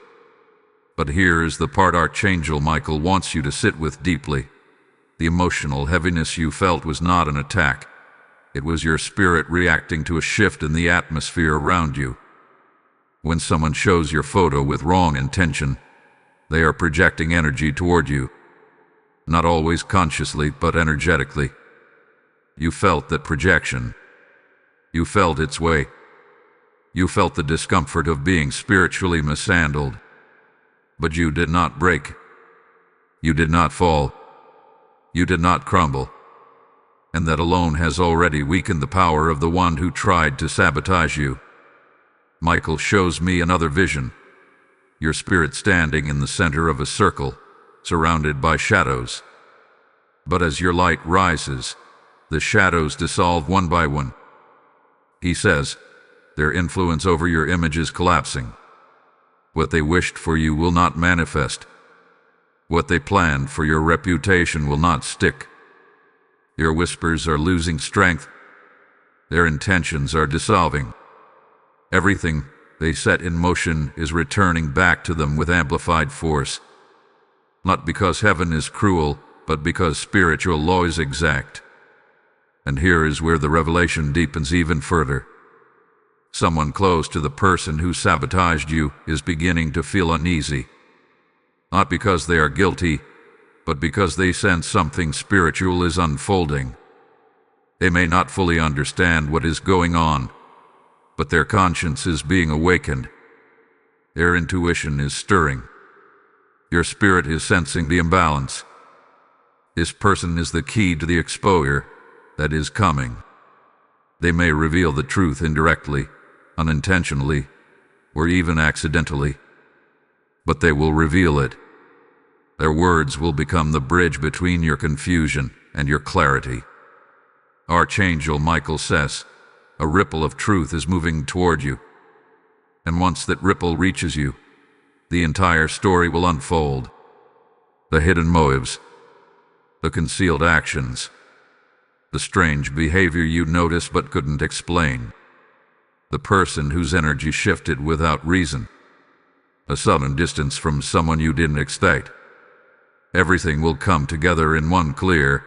But here is the part Archangel Michael wants you to sit with deeply. The emotional heaviness you felt was not an attack. It was your spirit reacting to a shift in the atmosphere around you. When someone shows your photo with wrong intention, they are projecting energy toward you. Not always consciously, but energetically. You felt that projection. You felt its weight. You felt the discomfort of being spiritually mishandled. But you did not break. You did not fall. you did not crumble, and that alone has already weakened the power of the one who tried to sabotage you. Michael shows me another vision. Your spirit standing in the center of a circle, surrounded by shadows. But as your light rises, the shadows dissolve one by one. He says, their influence over your image is collapsing. What they wished for you will not manifest. What they planned for your reputation will not stick. Your whispers are losing strength. Their intentions are dissolving. Everything they set in motion is returning back to them with amplified force. Not because heaven is cruel, but because spiritual law is exact. And here is where the revelation deepens even further. Someone close to the person who sabotaged you is beginning to feel uneasy. Not because they are guilty, but because they sense something spiritual is unfolding. They may not fully understand what is going on, but their conscience is being awakened. Their intuition is stirring. Your spirit is sensing the imbalance. This person is the key to the exposure that is coming. They may reveal the truth indirectly, unintentionally, or even accidentally, but they will reveal it. Their words will become the bridge between your confusion and your clarity. Archangel Michael says, a ripple of truth is moving toward you, and once that ripple reaches you, the entire story will unfold. The hidden motives, the concealed actions, the strange behavior you noticed but couldn't explain, the person whose energy shifted without reason, a sudden distance from someone you didn't expect. Everything will come together in one clear,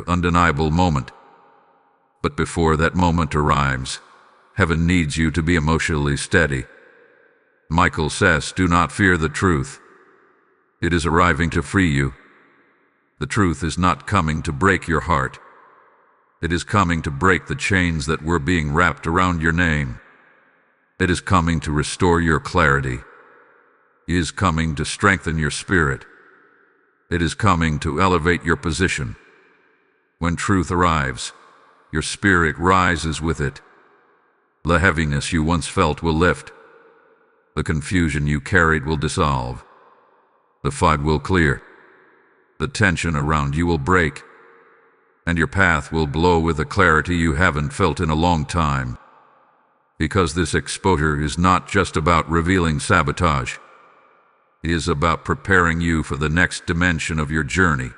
undeniable moment. But before that moment arrives, heaven needs you to be emotionally steady. Michael says, do not fear the truth. It is arriving to free you. The truth is not coming to break your heart. It is coming to break the chains that were being wrapped around your name. It is coming to restore your clarity. It is coming to strengthen your spirit. It is coming to elevate your position. When truth arrives, your spirit rises with it. The heaviness you once felt will lift. The confusion you carried will dissolve. The fog will clear. The tension around you will break. And your path will glow with a clarity you haven't felt in a long time. Because this exposure is not just about revealing sabotage. It is about preparing you for the next dimension of your journey.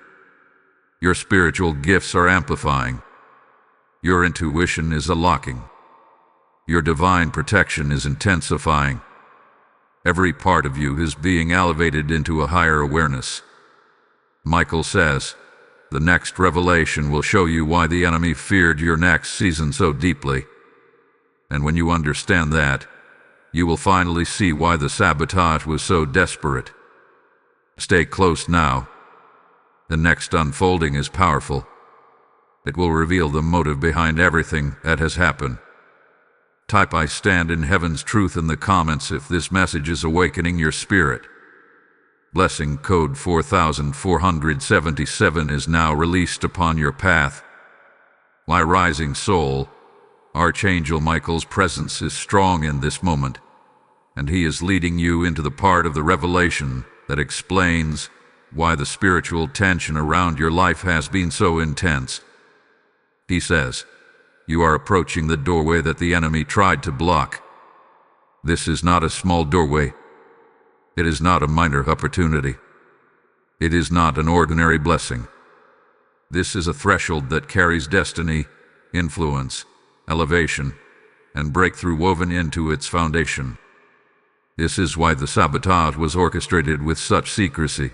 Your spiritual gifts are amplifying. Your intuition is unlocking. Your divine protection is intensifying. Every part of you is being elevated into a higher awareness. Michael says, the next revelation will show you why the enemy feared your next season so deeply. And when you understand that, you will finally see why the sabotage was so desperate. Stay close now. The next unfolding is powerful. It will reveal the motive behind everything that has happened. Type "I stand in heaven's truth" in the comments if this message is awakening your spirit. Blessing code 4477 is now released upon your path. My rising soul, Archangel Michael's presence is strong in this moment, and he is leading you into the part of the revelation that explains why the spiritual tension around your life has been so intense. He says, you are approaching the doorway that the enemy tried to block. This is not a small doorway. It is not a minor opportunity. It is not an ordinary blessing. This is a threshold that carries destiny, influence, elevation, and breakthrough woven into its foundation. This is why the sabotage was orchestrated with such secrecy.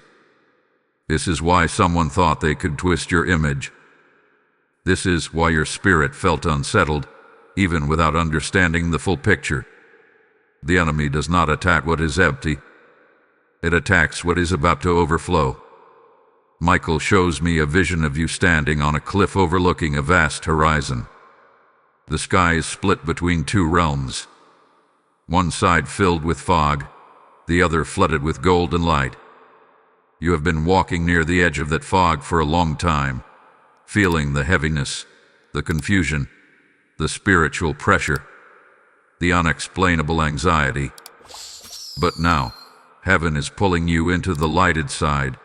This is why someone thought they could twist your image. This is why your spirit felt unsettled, even without understanding the full picture. The enemy does not attack what is empty. It attacks what is about to overflow. Michael shows me a vision of you standing on a cliff overlooking a vast horizon. The sky is split between two realms. One side filled with fog, the other flooded with golden light. You have been walking near the edge of that fog for a long time, feeling the heaviness, the confusion, the spiritual pressure, the unexplainable anxiety. But now, heaven is pulling you into the lighted side.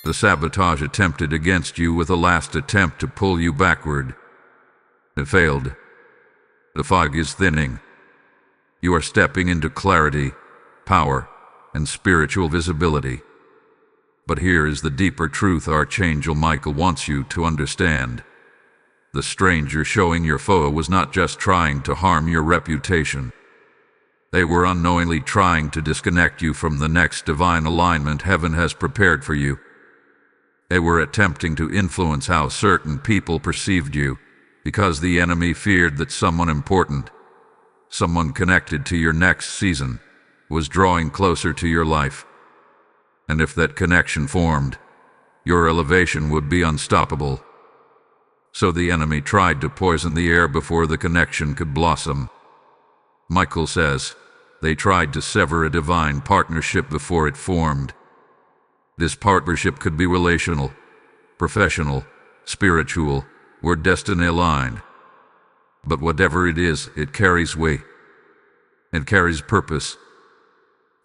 The sabotage attempted against you with a last attempt to pull you backward. It failed. The fog is thinning. You are stepping into clarity, power, and spiritual visibility. But here is the deeper truth Archangel Michael wants you to understand. The stranger showing your photo was not just trying to harm your reputation. They were unknowingly trying to disconnect you from the next divine alignment heaven has prepared for you. They were attempting to influence how certain people perceived you, because the enemy feared that someone important, someone connected to your next season, was drawing closer to your life. And if that connection formed, your elevation would be unstoppable. So the enemy tried to poison the air before the connection could blossom. Michael says, they tried to sever a divine partnership before it formed. This partnership could be relational, professional, spiritual, or destiny aligned. But whatever it is, it carries weight. It carries purpose.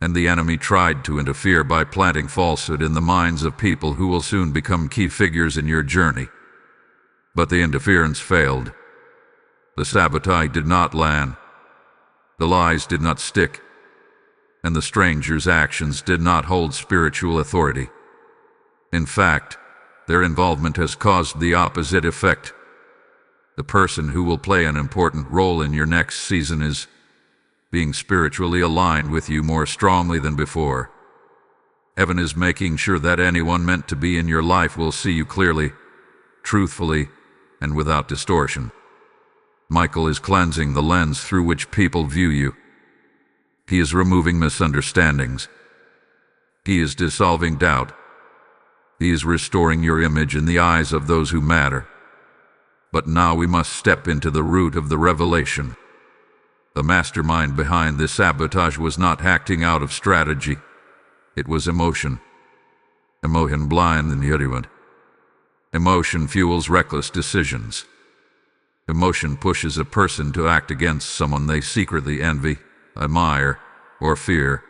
And the enemy tried to interfere by planting falsehood in the minds of people who will soon become key figures in your journey. But the interference failed. The sabotage did not land. The lies did not stick. And the stranger's actions did not hold spiritual authority. In fact, their involvement has caused the opposite effect. The person who will play an important role in your next season is being spiritually aligned with you more strongly than before. Heaven is making sure that anyone meant to be in your life will see you clearly, truthfully, and without distortion. Michael is cleansing the lens through which people view you. He is removing misunderstandings. He is dissolving doubt. He is restoring your image in the eyes of those who matter. But now we must step into the root of the revelation. The mastermind behind this sabotage was not acting out of strategy. It was emotion. Emotion blinds the judgment. Emotion fuels reckless decisions. Emotion pushes a person to act against someone they secretly envy, admire, or fear.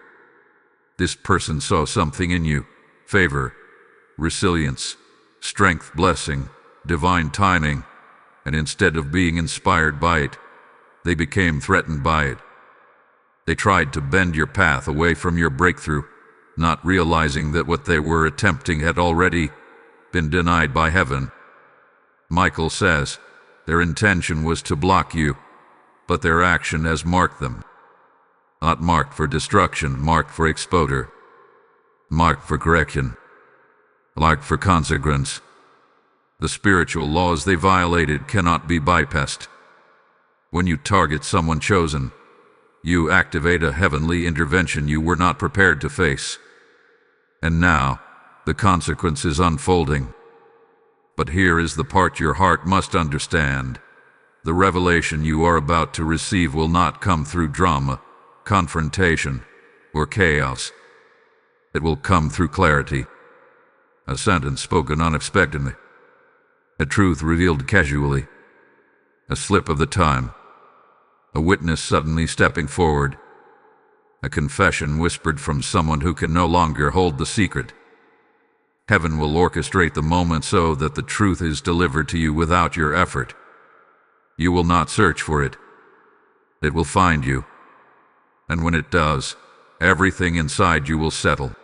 This person saw something in you: favor, resilience, strength, blessing, divine timing, and instead of being inspired by it, they became threatened by it. They tried to bend your path away from your breakthrough, not realizing that what they were attempting had already been denied by heaven. Michael says, their intention was to block you, but their action has marked them. Not marked for destruction, marked for exposure, marked for correction, marked for consequence. The spiritual laws they violated cannot be bypassed. When you target someone chosen, you activate a heavenly intervention you were not prepared to face. And now, the consequence is unfolding. But here is the part your heart must understand. The revelation you are about to receive will not come through drama, confrontation, or chaos. It will come through clarity. A sentence spoken unexpectedly. A truth revealed casually. A slip of the tongue. A witness suddenly stepping forward. A confession whispered from someone who can no longer hold the secret. Heaven will orchestrate the moment so that the truth is delivered to you without your effort. You will not search for it. It will find you. And when it does, everything inside you will settle.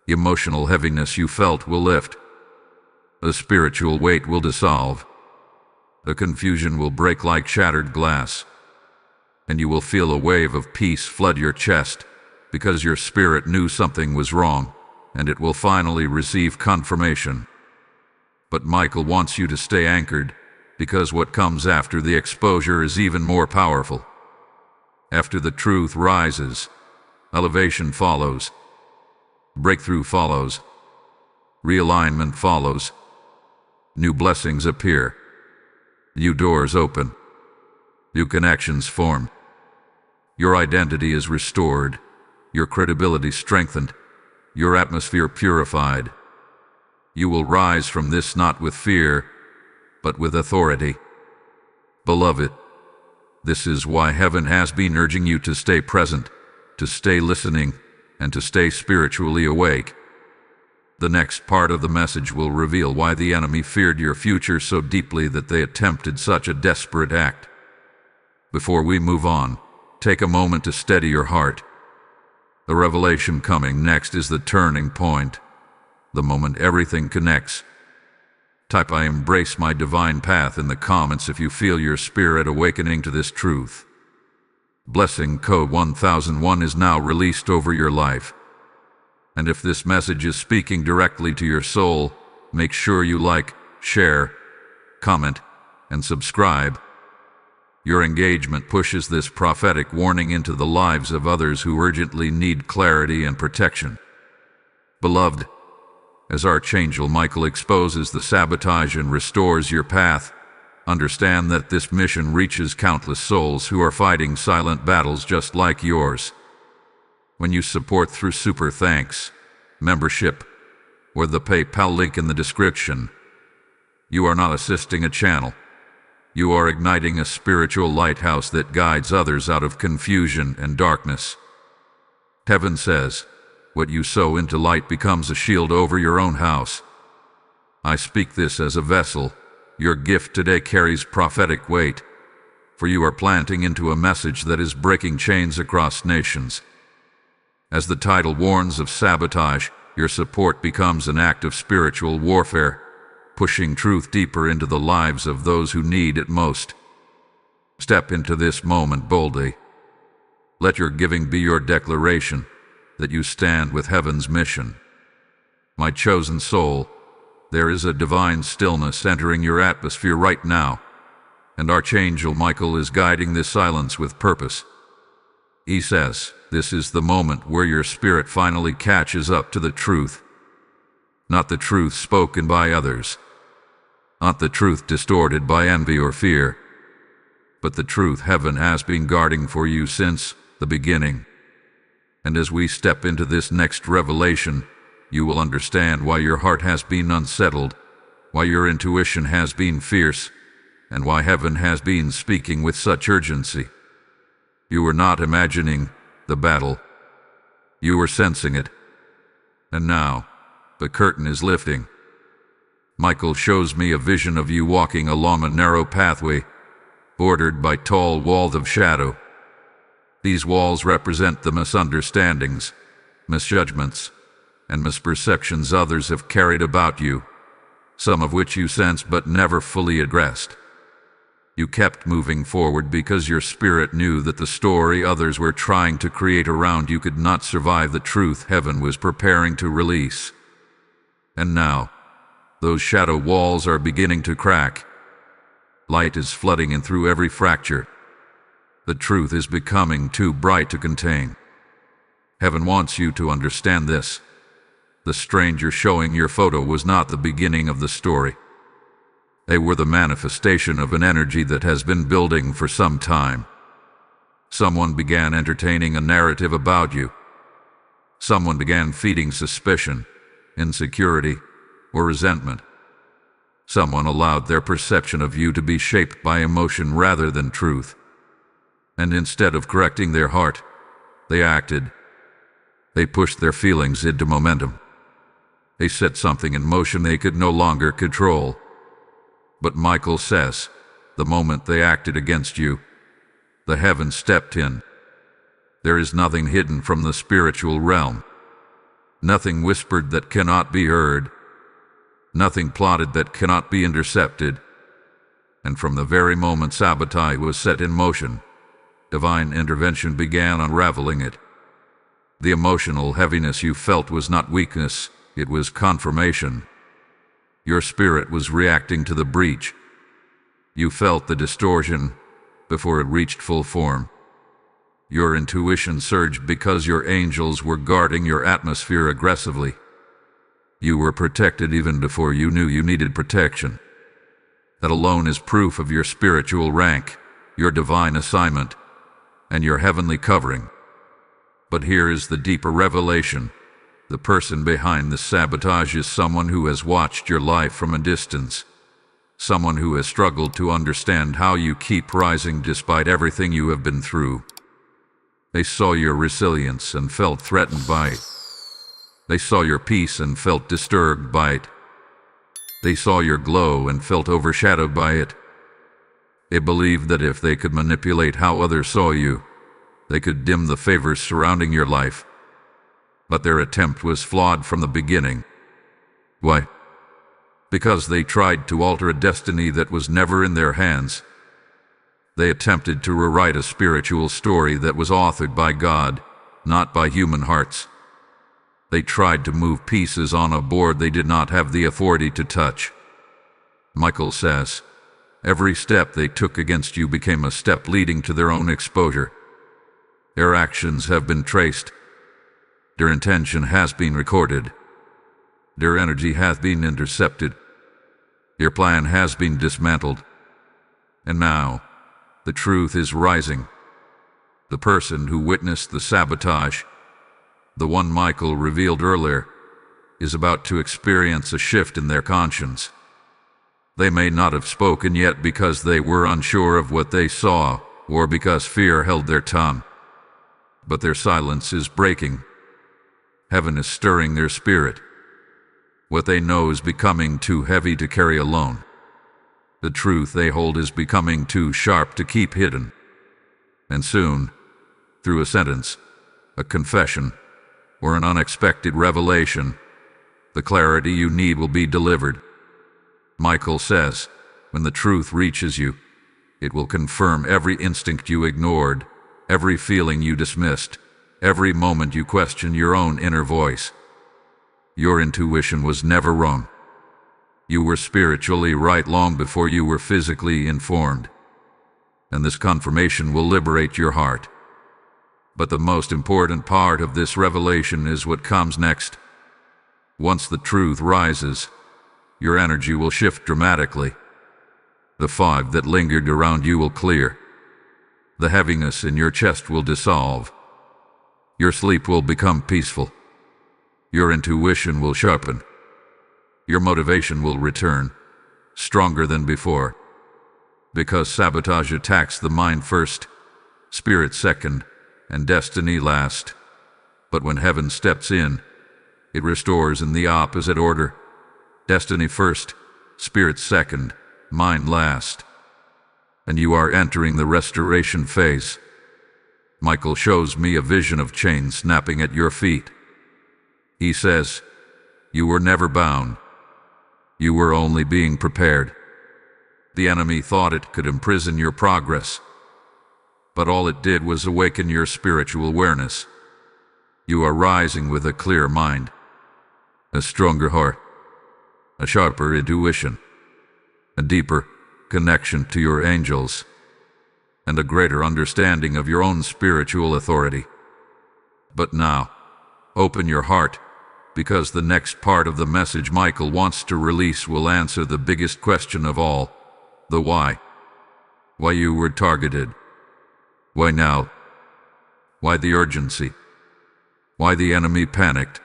The emotional heaviness you felt will lift. The spiritual weight will dissolve. The confusion will break like shattered glass. And you will feel a wave of peace flood your chest, because your spirit knew something was wrong, and it will finally receive confirmation. But Michael wants you to stay anchored, because what comes after the exposure is even more powerful. After the truth rises, elevation follows, breakthrough follows, realignment follows, new blessings appear, new doors open, new connections form. Your identity is restored, your credibility strengthened, your atmosphere purified. You will rise from this not with fear, but with authority. Beloved, this is why heaven has been urging you to stay present, to stay listening, and to stay spiritually awake. The next part of the message will reveal why the enemy feared your future so deeply that they attempted such a desperate act. Before we move on, take a moment to steady your heart. The revelation coming next is the turning point, the moment everything connects. Type "I embrace my divine path" in the comments if you feel your spirit awakening to this truth. Blessing code 1001 is now released over your life. And if this message is speaking directly to your soul, make sure you like, share, comment, and subscribe. Your engagement pushes this prophetic warning into the lives of others who urgently need clarity and protection. Beloved, as Archangel Michael exposes the sabotage and restores your path, understand that this mission reaches countless souls who are fighting silent battles just like yours. When you support through super thanks, membership, or the PayPal link in the description, you are not assisting a channel. You are igniting a spiritual lighthouse that guides others out of confusion and darkness. Heaven says, what you sow into light becomes a shield over your own house. I speak this as a vessel. Your gift today carries prophetic weight, for you are planting into a message that is breaking chains across nations. As the title warns of sabotage, your support becomes an act of spiritual warfare, pushing truth deeper into the lives of those who need it most. Step into this moment boldly. Let your giving be your declaration that you stand with heaven's mission. My chosen soul, there is a divine stillness entering your atmosphere right now, and Archangel Michael is guiding this silence with purpose. He says, this is the moment where your spirit finally catches up to the truth. Not the truth spoken by others, not the truth distorted by envy or fear, but the truth heaven has been guarding for you since the beginning. And as we step into this next revelation, you will understand why your heart has been unsettled, why your intuition has been fierce, and why heaven has been speaking with such urgency. You were not imagining the battle. You were sensing it. And now, the curtain is lifting. Michael shows me a vision of you walking along a narrow pathway, bordered by tall walls of shadow. These walls represent the misunderstandings, misjudgments, and misperceptions others have carried about you, some of which you sensed but never fully addressed. You kept moving forward because your spirit knew that the story others were trying to create around you could not survive the truth heaven was preparing to release. And now, those shadow walls are beginning to crack. Light is flooding in through every fracture. The truth is becoming too bright to contain. Heaven wants you to understand this. The stranger showing your photo was not the beginning of the story. They were the manifestation of an energy that has been building for some time. Someone began entertaining a narrative about you. Someone began feeding suspicion, insecurity, or resentment. Someone allowed their perception of you to be shaped by emotion rather than truth. And instead of correcting their heart, they acted. They pushed their feelings into momentum. They set something in motion they could no longer control. But Michael says, the moment they acted against you, the heavens stepped in. There is nothing hidden from the spiritual realm. Nothing whispered that cannot be heard. Nothing plotted that cannot be intercepted. And from the very moment sabotage was set in motion, divine intervention began unraveling it. The emotional heaviness you felt was not weakness, it was confirmation. Your spirit was reacting to the breach. You felt the distortion before it reached full form. Your intuition surged because your angels were guarding your atmosphere aggressively. You were protected even before you knew you needed protection. That alone is proof of your spiritual rank, your divine assignment, and your heavenly covering. But here is the deeper revelation. the person behind the sabotage is someone who has watched your life from a distance. Someone who has struggled to understand how you keep rising despite everything you have been through. They saw your resilience and felt threatened by it. They saw your peace and felt disturbed by it. They saw your glow and felt overshadowed by it. They believed that if they could manipulate how others saw you, they could dim the favors surrounding your life. But their attempt was flawed from the beginning. Why? Because they tried to alter a destiny that was never in their hands. They attempted to rewrite a spiritual story that was authored by God, not by human hearts. They tried to move pieces on a board they did not have the authority to touch. Michael says, every step they took against you became a step leading to their own exposure. Their actions have been traced. Their intention has been recorded. Their energy has been intercepted. Their plan has been dismantled. And now, the truth is rising. The person who witnessed the sabotage, the one Michael revealed earlier, is about to experience a shift in their conscience. They may not have spoken yet because they were unsure of what they saw or because fear held their tongue. But their silence is breaking. Heaven is stirring their spirit. What they know is becoming too heavy to carry alone. The truth they hold is becoming too sharp to keep hidden. And soon, through a sentence, a confession, or an unexpected revelation, the clarity you need will be delivered. Michael says, when the truth reaches you, it will confirm every instinct you ignored, every feeling you dismissed, every moment you questioned your own inner voice. Your intuition was never wrong. You were spiritually right long before you were physically informed. And this confirmation will liberate your heart. But the most important part of this revelation is what comes next. Once the truth rises, your energy will shift dramatically. The fog that lingered around you will clear. The heaviness in your chest will dissolve. Your sleep will become peaceful. Your intuition will sharpen. Your motivation will return, stronger than before. Because sabotage attacks the mind first, spirit second, and destiny last. But when heaven steps in, it restores in the opposite order. Destiny first, spirit second, mind last. And you are entering the restoration phase. Michael shows me a vision of chains snapping at your feet. He says, you were never bound. You were only being prepared. The enemy thought it could imprison your progress, but all it did was awaken your spiritual awareness. You are rising with a clear mind, a stronger heart, a sharper intuition, a deeper connection to your angels, and a greater understanding of your own spiritual authority. But now, open your heart, because the next part of the message Michael wants to release will answer the biggest question of all, the why. Why you were targeted. Why now? Why the urgency? Why the enemy panicked?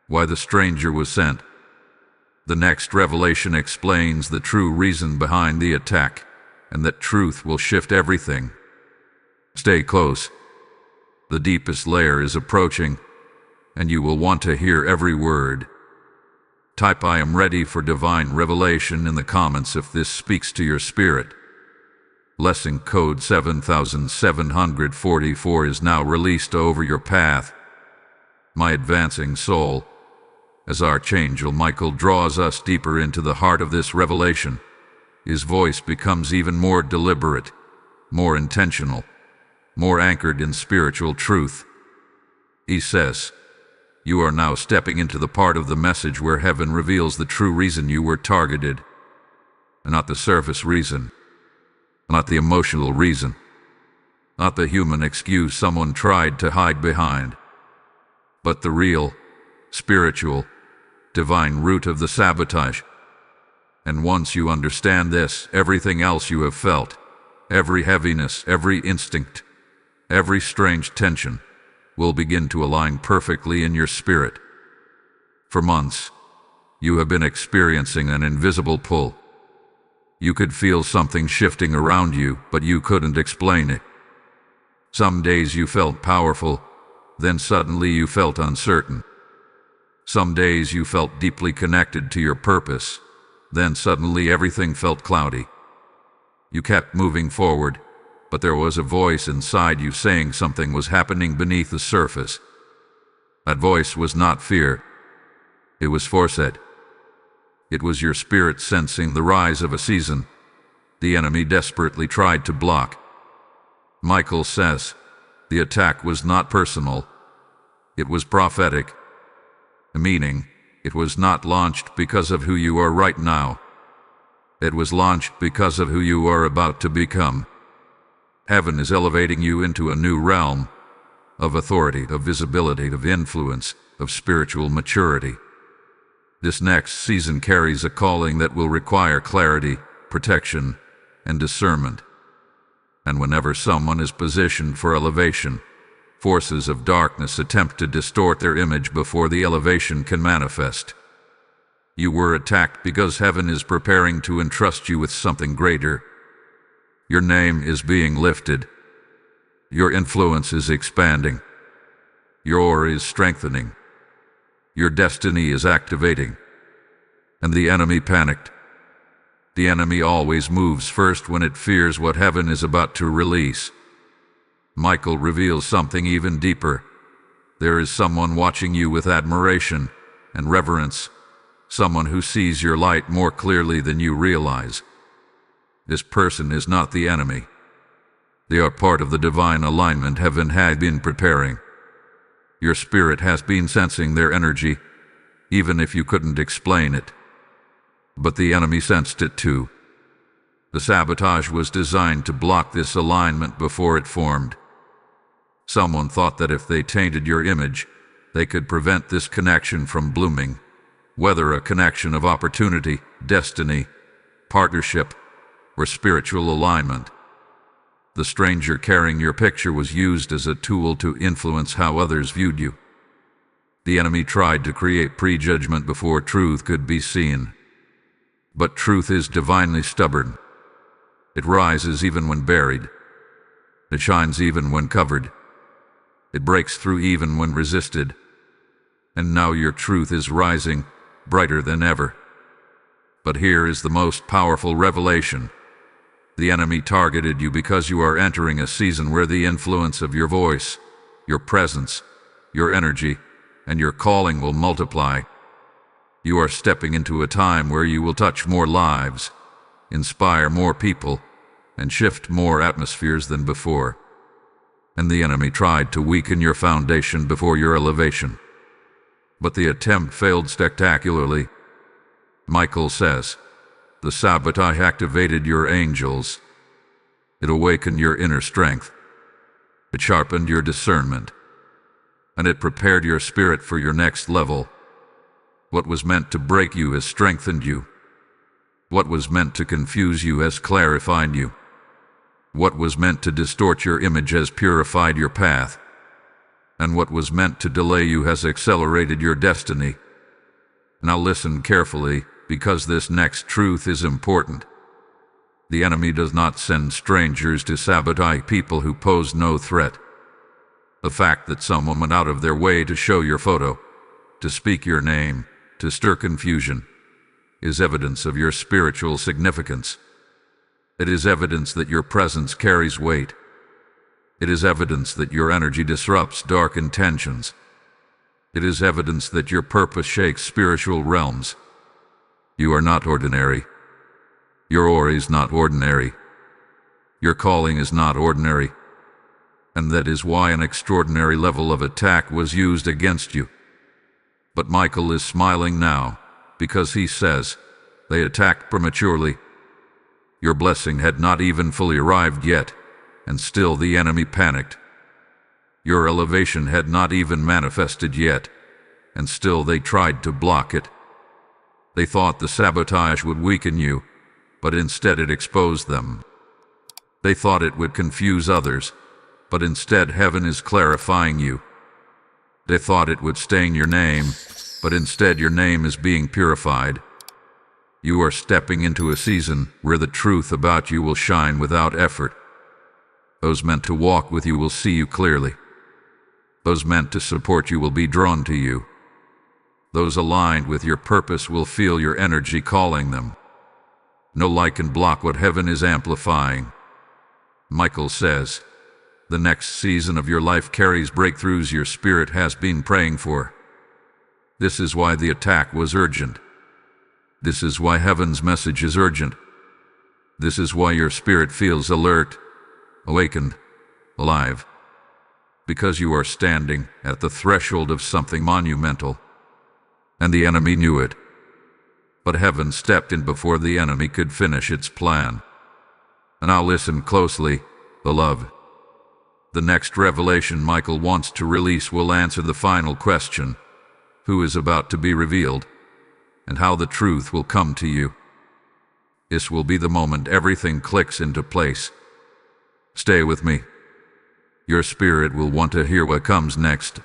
Why the stranger was sent? The next revelation explains the true reason behind the attack, and that truth will shift everything. Stay close. The deepest layer is approaching, and you will want to hear every word. Type I am ready for divine revelation in the comments if this speaks to your spirit. Lesson code 7744 is now released over your path. My advancing soul, as Archangel Michael draws us deeper into the heart of this revelation, his voice becomes even more deliberate, more intentional, more anchored in spiritual truth. He says, you are now stepping into the part of the message where heaven reveals the true reason you were targeted, and not the surface reason, not the emotional reason, not the human excuse someone tried to hide behind, but the real, spiritual, divine root of the sabotage. And once you understand this, everything else you have felt, every heaviness, every instinct, every strange tension, will begin to align perfectly in your spirit. For months, you have been experiencing an invisible pull. You could feel something shifting around you, but you couldn't explain it. Some days you felt powerful, then suddenly you felt uncertain. Some days you felt deeply connected to your purpose, then suddenly everything felt cloudy. You kept moving forward, but there was a voice inside you saying something was happening beneath the surface. That voice was not fear. It was foresight. It was your spirit sensing the rise of a season the enemy desperately tried to block. Michael says, the attack was not personal. It was prophetic. Meaning, it was not launched because of who you are right now. It was launched because of who you are about to become. Heaven is elevating you into a new realm of authority, of visibility, of influence, of spiritual maturity. This next season carries a calling that will require clarity, protection, and discernment. And whenever someone is positioned for elevation, forces of darkness attempt to distort their image before the elevation can manifest. You were attacked because heaven is preparing to entrust you with something greater. Your name is being lifted. Your influence is expanding. Your aura is strengthening. Your destiny is activating. And the enemy panicked. The enemy always moves first when it fears what heaven is about to release. Michael reveals something even deeper. There is someone watching you with admiration and reverence, someone who sees your light more clearly than you realize. This person is not the enemy. They are part of the divine alignment heaven had been preparing. Your spirit has been sensing their energy, even if you couldn't explain it. But the enemy sensed it too. The sabotage was designed to block this alignment before it formed. Someone thought that if they tainted your image, they could prevent this connection from blooming, whether a connection of opportunity, destiny, partnership, or spiritual alignment. The stranger carrying your picture was used as a tool to influence how others viewed you. The enemy tried to create prejudgment before truth could be seen. But truth is divinely stubborn. It rises even when buried. It shines even when covered. It breaks through even when resisted. And now your truth is rising, brighter than ever. But here is the most powerful revelation. The enemy targeted you because you are entering a season where the influence of your voice, your presence, your energy, and your calling will multiply. You are stepping into a time where you will touch more lives, inspire more people, and shift more atmospheres than before. And the enemy tried to weaken your foundation before your elevation. But the attempt failed spectacularly. Michael says, the sabotage activated your angels. It awakened your inner strength. It sharpened your discernment. And it prepared your spirit for your next level. What was meant to break you has strengthened you. What was meant to confuse you has clarified you. What was meant to distort your image has purified your path. And what was meant to delay you has accelerated your destiny. Now listen carefully, because this next truth is important. The enemy does not send strangers to sabotage people who pose no threat. The fact that someone went out of their way to show your photo, to speak your name, to stir confusion, is evidence of your spiritual significance. It is evidence that your presence carries weight. It is evidence that your energy disrupts dark intentions. It is evidence that your purpose shakes spiritual realms. You are not ordinary. Your aura is not ordinary. Your calling is not ordinary. And that is why an extraordinary level of attack was used against you. But Michael is smiling now, because he says, they attacked prematurely. Your blessing had not even fully arrived yet, and still the enemy panicked. Your elevation had not even manifested yet, and still they tried to block it. They thought the sabotage would weaken you, but instead it exposed them. They thought it would confuse others, but instead heaven is clarifying you. They thought it would stain your name, but instead your name is being purified. You are stepping into a season where the truth about you will shine without effort. Those meant to walk with you will see you clearly. Those meant to support you will be drawn to you. Those aligned with your purpose will feel your energy calling them. No light can block what heaven is amplifying. Michael says, the next season of your life carries breakthroughs your spirit has been praying for. This is why the attack was urgent. This is why heaven's message is urgent. This is why your spirit feels alert, awakened, alive. Because you are standing at the threshold of something monumental. And the enemy knew it. But heaven stepped in before the enemy could finish its plan. And now listen closely, beloved. The next revelation Michael wants to release will answer the final question: who is about to be revealed, and how the truth will come to you. This will be the moment everything clicks into place. Stay with me. Your spirit will want to hear what comes next.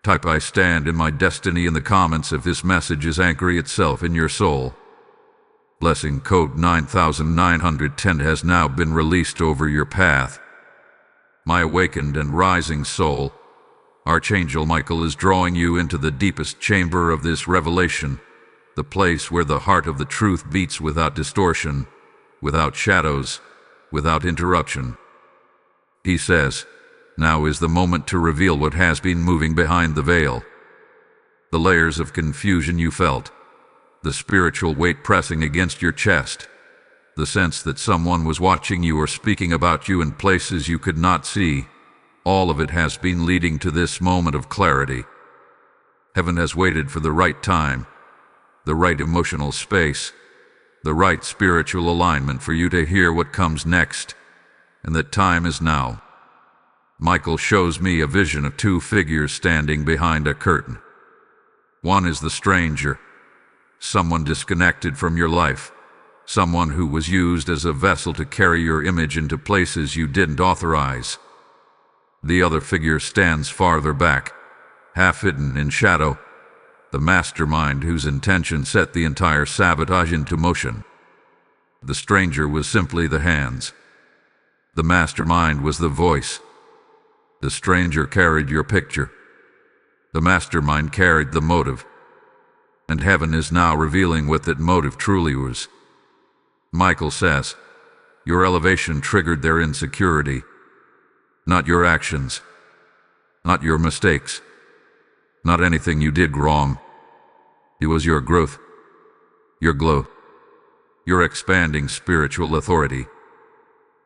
Type "I stand in my destiny" in the comments if this message is anchoring itself in your soul. Blessing code 9910 has now been released over your path. My awakened and rising soul, Archangel Michael is drawing you into the deepest chamber of this revelation, the place where the heart of the truth beats without distortion, without shadows, without interruption. He says, now is the moment to reveal what has been moving behind the veil. The layers of confusion you felt, the spiritual weight pressing against your chest, the sense that someone was watching you or speaking about you in places you could not see, all of it has been leading to this moment of clarity. Heaven has waited for the right time, the right emotional space, the right spiritual alignment for you to hear what comes next, and that time is now. Michael shows me a vision of two figures standing behind a curtain. One is the stranger, someone disconnected from your life, someone who was used as a vessel to carry your image into places you didn't authorize. The other figure stands farther back, half hidden in shadow, the mastermind whose intention set the entire sabotage into motion. The stranger was simply the hands. The mastermind was the voice. The stranger carried your picture. The mastermind carried the motive. And heaven is now revealing what that motive truly was. Michael says, your elevation triggered their insecurity, not your actions, not your mistakes, not anything you did wrong. It was your growth, your glow, your expanding spiritual authority,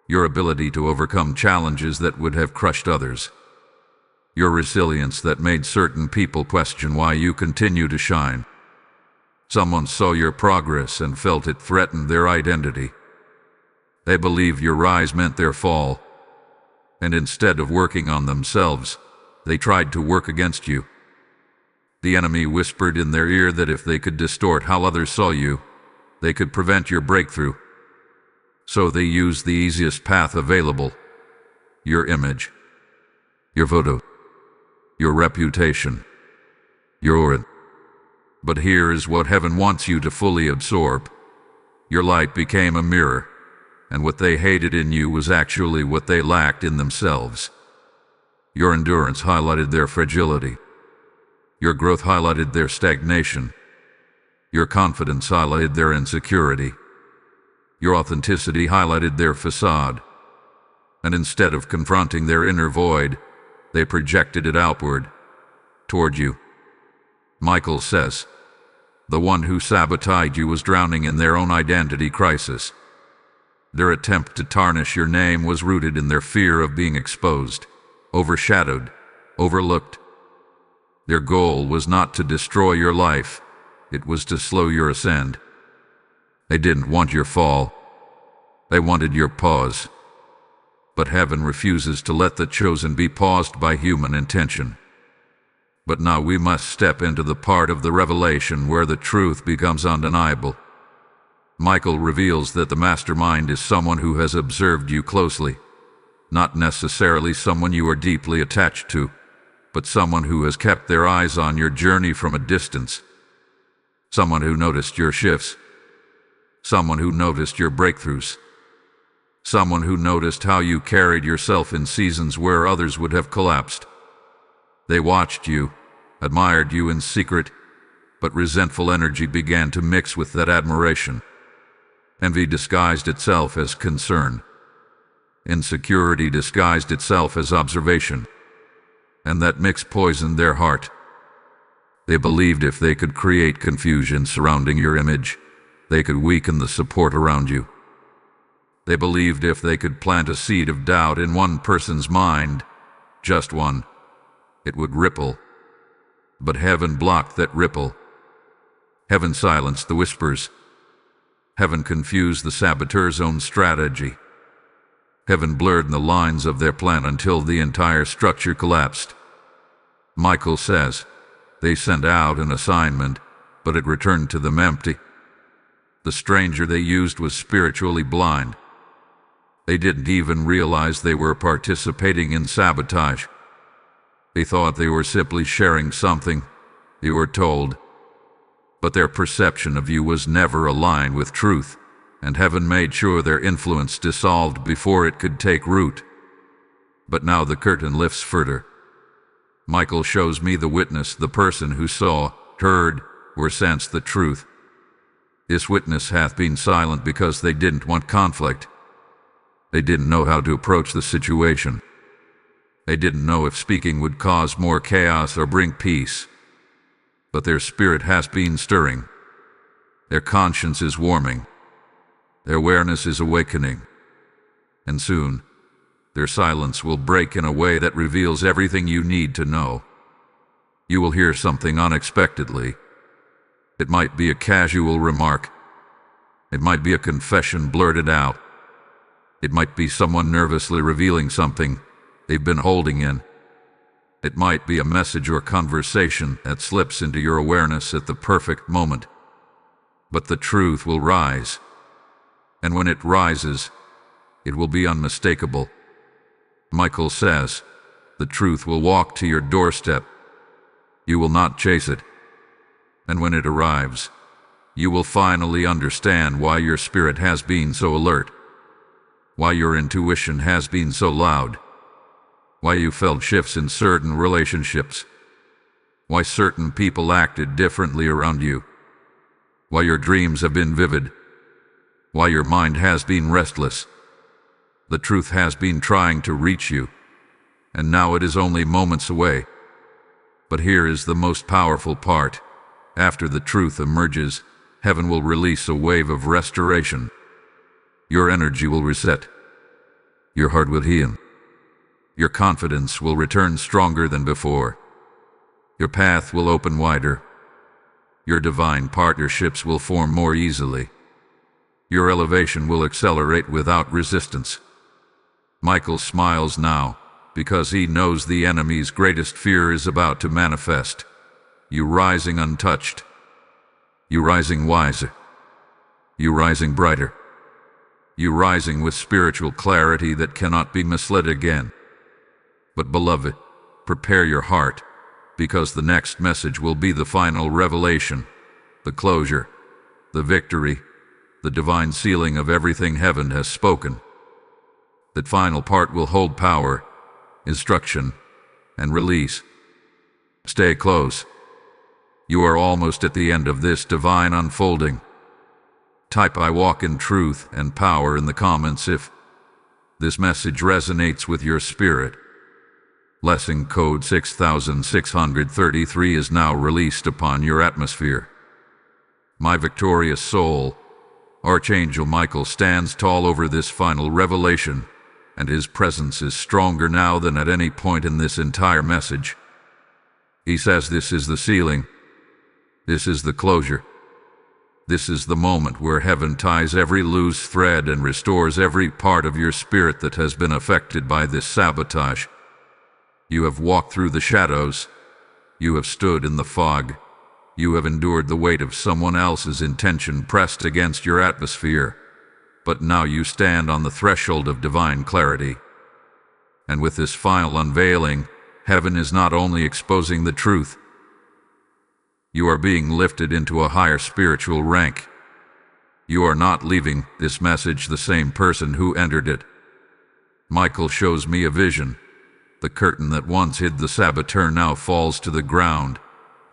your ability to overcome challenges that would have crushed others, your resilience that made certain people question why you continue to shine. Someone saw your progress and felt it threatened their identity. They believed your rise meant their fall, and instead of working on themselves, they tried to work against you. The enemy whispered in their ear that if they could distort how others saw you, they could prevent your breakthrough. So they used the easiest path available: your image, your photo, your reputation, your aura. But here is what heaven wants you to fully absorb. Your light became a mirror, and what they hated in you was actually what they lacked in themselves. Your endurance highlighted their fragility. Your growth highlighted their stagnation. Your confidence highlighted their insecurity. Your authenticity highlighted their facade. And instead of confronting their inner void, they projected it outward, toward you. Michael says, the one who sabotaged you was drowning in their own identity crisis. Their attempt to tarnish your name was rooted in their fear of being exposed, overshadowed, overlooked. Their goal was not to destroy your life, it was to slow your ascent. They didn't want your fall, they wanted your pause. But heaven refuses to let the chosen be paused by human intention. But now we must step into the part of the revelation where the truth becomes undeniable. Michael reveals that the mastermind is someone who has observed you closely, not necessarily someone you are deeply attached to. but someone who has kept their eyes on your journey from a distance. Someone who noticed your shifts. Someone who noticed your breakthroughs. Someone who noticed how you carried yourself in seasons where others would have collapsed. They watched you, admired you in secret, but resentful energy began to mix with that admiration. Envy disguised itself as concern. Insecurity disguised itself as observation. And that mix poisoned their heart. They believed if they could create confusion surrounding your image, they could weaken the support around you. They believed if they could plant a seed of doubt in one person's mind, just one, it would ripple. But heaven blocked that ripple. Heaven silenced the whispers. Heaven confused the saboteur's own strategy. Heaven blurred the lines of their plan until the entire structure collapsed. Michael says, they sent out an assignment, but it returned to them empty. The stranger they used was spiritually blind. They didn't even realize they were participating in sabotage. They thought they were simply sharing something they were told. But their perception of you was never aligned with truth, and heaven made sure their influence dissolved before it could take root. But now the curtain lifts further. Michael shows me the witness, the person who saw, heard, or sensed the truth. This witness hath been silent because they didn't want conflict. They didn't know how to approach the situation. They didn't know if speaking would cause more chaos or bring peace. But their spirit has been stirring. Their conscience is warming. Their awareness is awakening. And soon, their silence will break in a way that reveals everything you need to know. You will hear something unexpectedly. It might be a casual remark. It might be a confession blurted out. It might be someone nervously revealing something they've been holding in. It might be a message or conversation that slips into your awareness at the perfect moment. But the truth will rise. And when it rises, it will be unmistakable. Michael says, the truth will walk to your doorstep. You will not chase it. And when it arrives, you will finally understand why your spirit has been so alert, why your intuition has been so loud, why you felt shifts in certain relationships, why certain people acted differently around you, why your dreams have been vivid, why your mind has been restless. The truth has been trying to reach you, and now it is only moments away. But here is the most powerful part. After the truth emerges, heaven will release a wave of restoration. Your energy will reset. Your heart will heal. Your confidence will return stronger than before. Your path will open wider. Your divine partnerships will form more easily. Your elevation will accelerate without resistance. Michael smiles now, because he knows the enemy's greatest fear is about to manifest. You rising untouched. You rising wiser. You rising brighter. You rising with spiritual clarity that cannot be misled again. But beloved, prepare your heart, because the next message will be the final revelation, the closure, the victory, the divine sealing of everything heaven has spoken. That final part will hold power, instruction, and release. Stay close. You are almost at the end of this divine unfolding. Type "I walk in truth and power" in the comments if this message resonates with your spirit. Lesson code 6633 is now released upon your atmosphere. My victorious soul, Archangel Michael stands tall over this final revelation, and his presence is stronger now than at any point in this entire message. He says this is the sealing. This is the closure. This is the moment where heaven ties every loose thread and restores every part of your spirit that has been affected by this sabotage. You have walked through the shadows. You have stood in the fog. You have endured the weight of someone else's intention pressed against your atmosphere. But now you stand on the threshold of divine clarity. And with this final unveiling, Heaven is not only exposing the truth, you are being lifted into a higher spiritual rank. You are not leaving this message the same person who entered it. Michael shows me a vision. The curtain that once hid the saboteur now falls to the ground,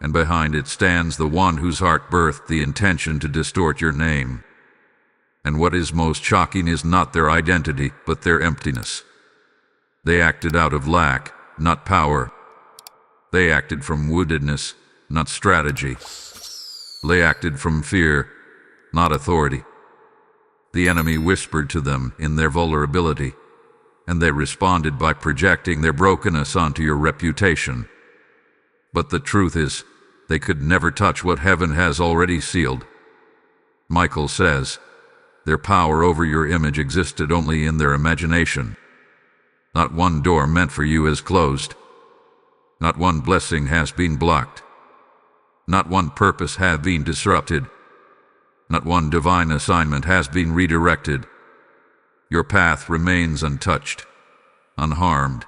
and behind it stands the one whose heart birthed the intention to distort your name. And what is most shocking is not their identity, but their emptiness. They acted out of lack, not power. They acted from woundedness, not strategy. They acted from fear, not authority. The enemy whispered to them in their vulnerability, and they responded by projecting their brokenness onto your reputation. But the truth is, they could never touch what heaven has already sealed. Michael says, their power over your image existed only in their imagination. Not one door meant for you is closed. Not one blessing has been blocked. Not one purpose has been disrupted. Not one divine assignment has been redirected. Your path remains untouched, unharmed,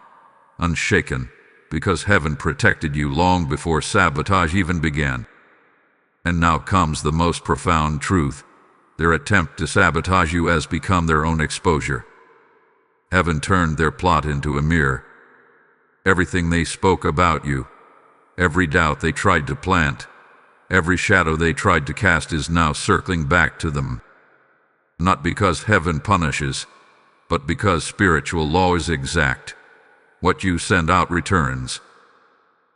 unshaken, because heaven protected you long before sabotage even began. And now comes the most profound truth. Their attempt to sabotage you has become their own exposure. Heaven turned their plot into a mirror. Everything they spoke about you, every doubt they tried to plant, every shadow they tried to cast is now circling back to them. Not because heaven punishes, but because spiritual law is exact. What you send out returns.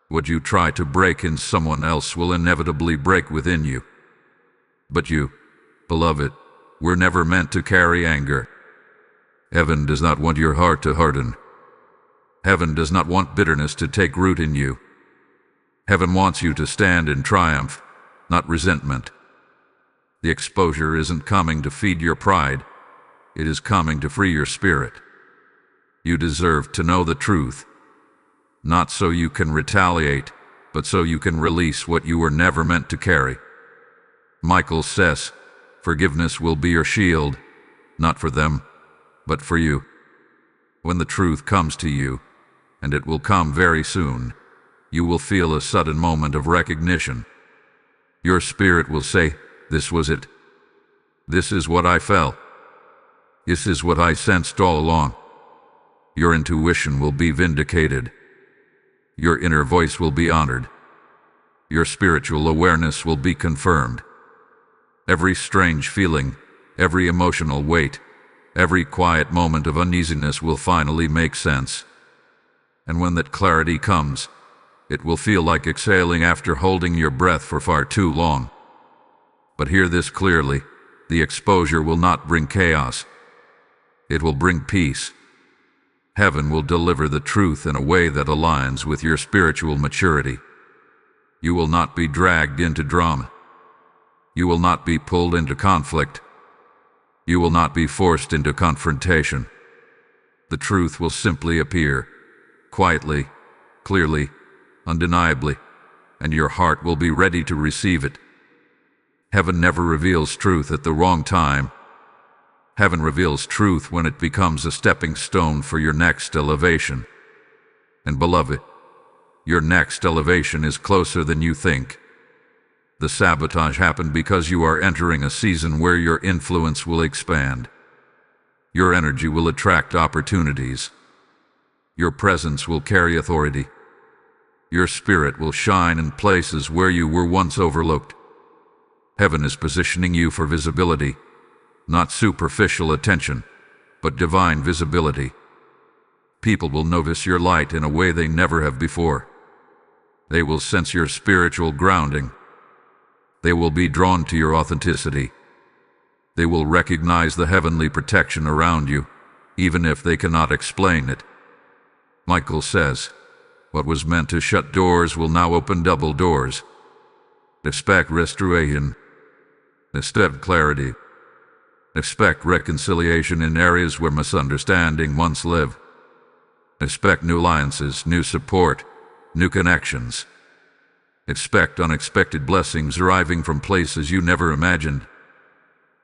What you try to break in someone else will inevitably break within you. But you, beloved, were never meant to carry anger. Heaven does not want your heart to harden. Heaven does not want bitterness to take root in you. Heaven wants you to stand in triumph, not resentment. The exposure isn't coming to feed your pride. It is coming to free your spirit. You deserve to know the truth, not so you can retaliate, but so you can release what you were never meant to carry. Michael says, forgiveness will be your shield, not for them, but for you. When the truth comes to you, and it will come very soon, you will feel a sudden moment of recognition. Your spirit will say, this was it. This is what I felt. This is what I sensed all along. Your intuition will be vindicated. Your inner voice will be honored. Your spiritual awareness will be confirmed. Every strange feeling, every emotional weight, every quiet moment of uneasiness will finally make sense. And when that clarity comes, it will feel like exhaling after holding your breath for far too long. But hear this clearly, the exposure will not bring chaos. It will bring peace. Heaven will deliver the truth in a way that aligns with your spiritual maturity. You will not be dragged into drama. You will not be pulled into conflict. You will not be forced into confrontation. The truth will simply appear, quietly, clearly, undeniably, and your heart will be ready to receive it. Heaven never reveals truth at the wrong time. Heaven reveals truth when it becomes a stepping stone for your next elevation. And beloved, your next elevation is closer than you think. The sabotage happened because you are entering a season where your influence will expand. Your energy will attract opportunities. Your presence will carry authority. Your spirit will shine in places where you were once overlooked. Heaven is positioning you for visibility. Not superficial attention, but divine visibility. People will notice your light in a way they never have before. They will sense your spiritual grounding. They will be drawn to your authenticity. They will recognize the heavenly protection around you, even if they cannot explain it. Michael says, what was meant to shut doors will now open double doors. Expect restoration. Expect clarity. Expect reconciliation in areas where misunderstanding once lived. Expect new alliances, new support, new connections. Expect unexpected blessings arriving from places you never imagined.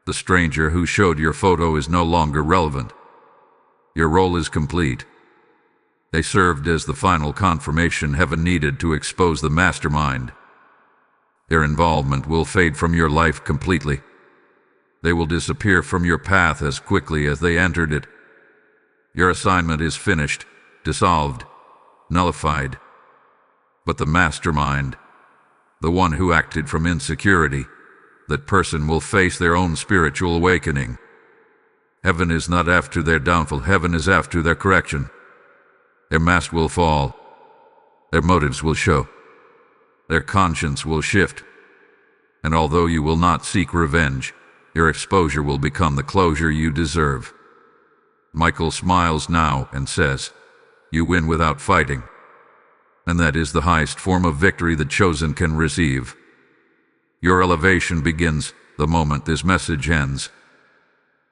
The stranger who showed your photo is no longer relevant. Your role is complete. They served as the final confirmation heaven needed to expose the mastermind. Their involvement will fade from your life completely. They will disappear from your path as quickly as they entered it. Your assignment is finished, dissolved, nullified. But the mastermind, the one who acted from insecurity, that person will face their own spiritual awakening. Heaven is not after their downfall, heaven is after their correction. Their mask will fall. Their motives will show. Their conscience will shift. And although you will not seek revenge, your exposure will become the closure you deserve. Michael smiles now and says, "You win without fighting." And that is the highest form of victory the chosen can receive. Your elevation begins the moment this message ends.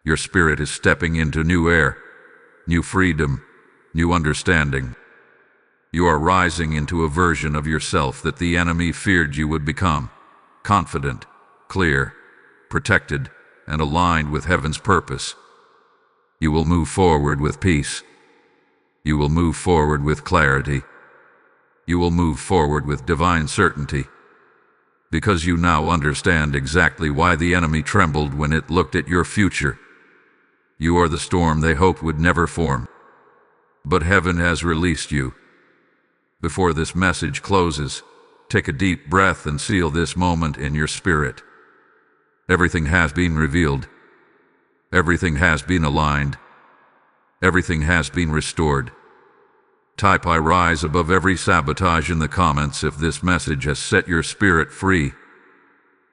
Your spirit is stepping into new air, new freedom, new understanding. You are rising into a version of yourself that the enemy feared you would become, confident, clear, protected, and aligned with heaven's purpose. You will move forward with peace. You will move forward with clarity. You will move forward with divine certainty. Because you now understand exactly why the enemy trembled when it looked at your future. You are the storm they hoped would never form. But heaven has released you. Before this message closes, take a deep breath and seal this moment in your spirit. Everything has been revealed. Everything has been aligned. Everything has been restored. Type "I rise" above every sabotage in the comments if this message has set your spirit free.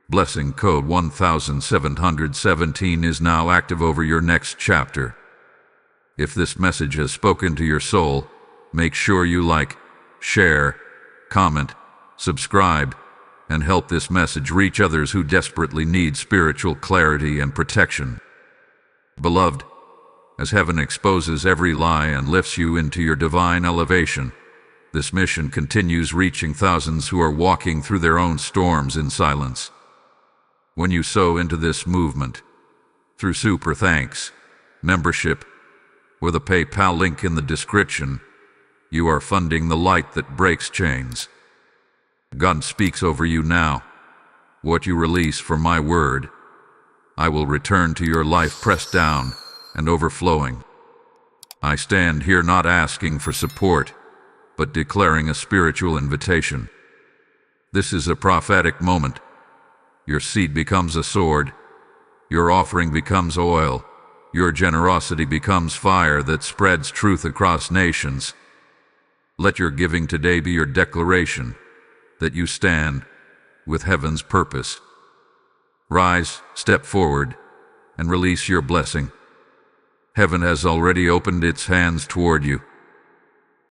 Blessing code 1717 is now active over your next chapter. If this message has spoken to your soul, make sure you like, share, comment, subscribe, and help this message reach others who desperately need spiritual clarity and protection. Beloved, as heaven exposes every lie and lifts you into your divine elevation, this mission continues, reaching thousands who are walking through their own storms in silence. When you sow into this movement, through super thanks, membership, or the PayPal link in the description, you are funding the light that breaks chains. God speaks over you now. What you release from my word, I will return to your life pressed down and overflowing. I stand here not asking for support, but declaring a spiritual invitation. This is a prophetic moment. Your seed becomes a sword. Your offering becomes oil. Your generosity becomes fire that spreads truth across nations. Let your giving today be your declaration that you stand with heaven's purpose. Rise, step forward, and release your blessing. Heaven has already opened its hands toward you.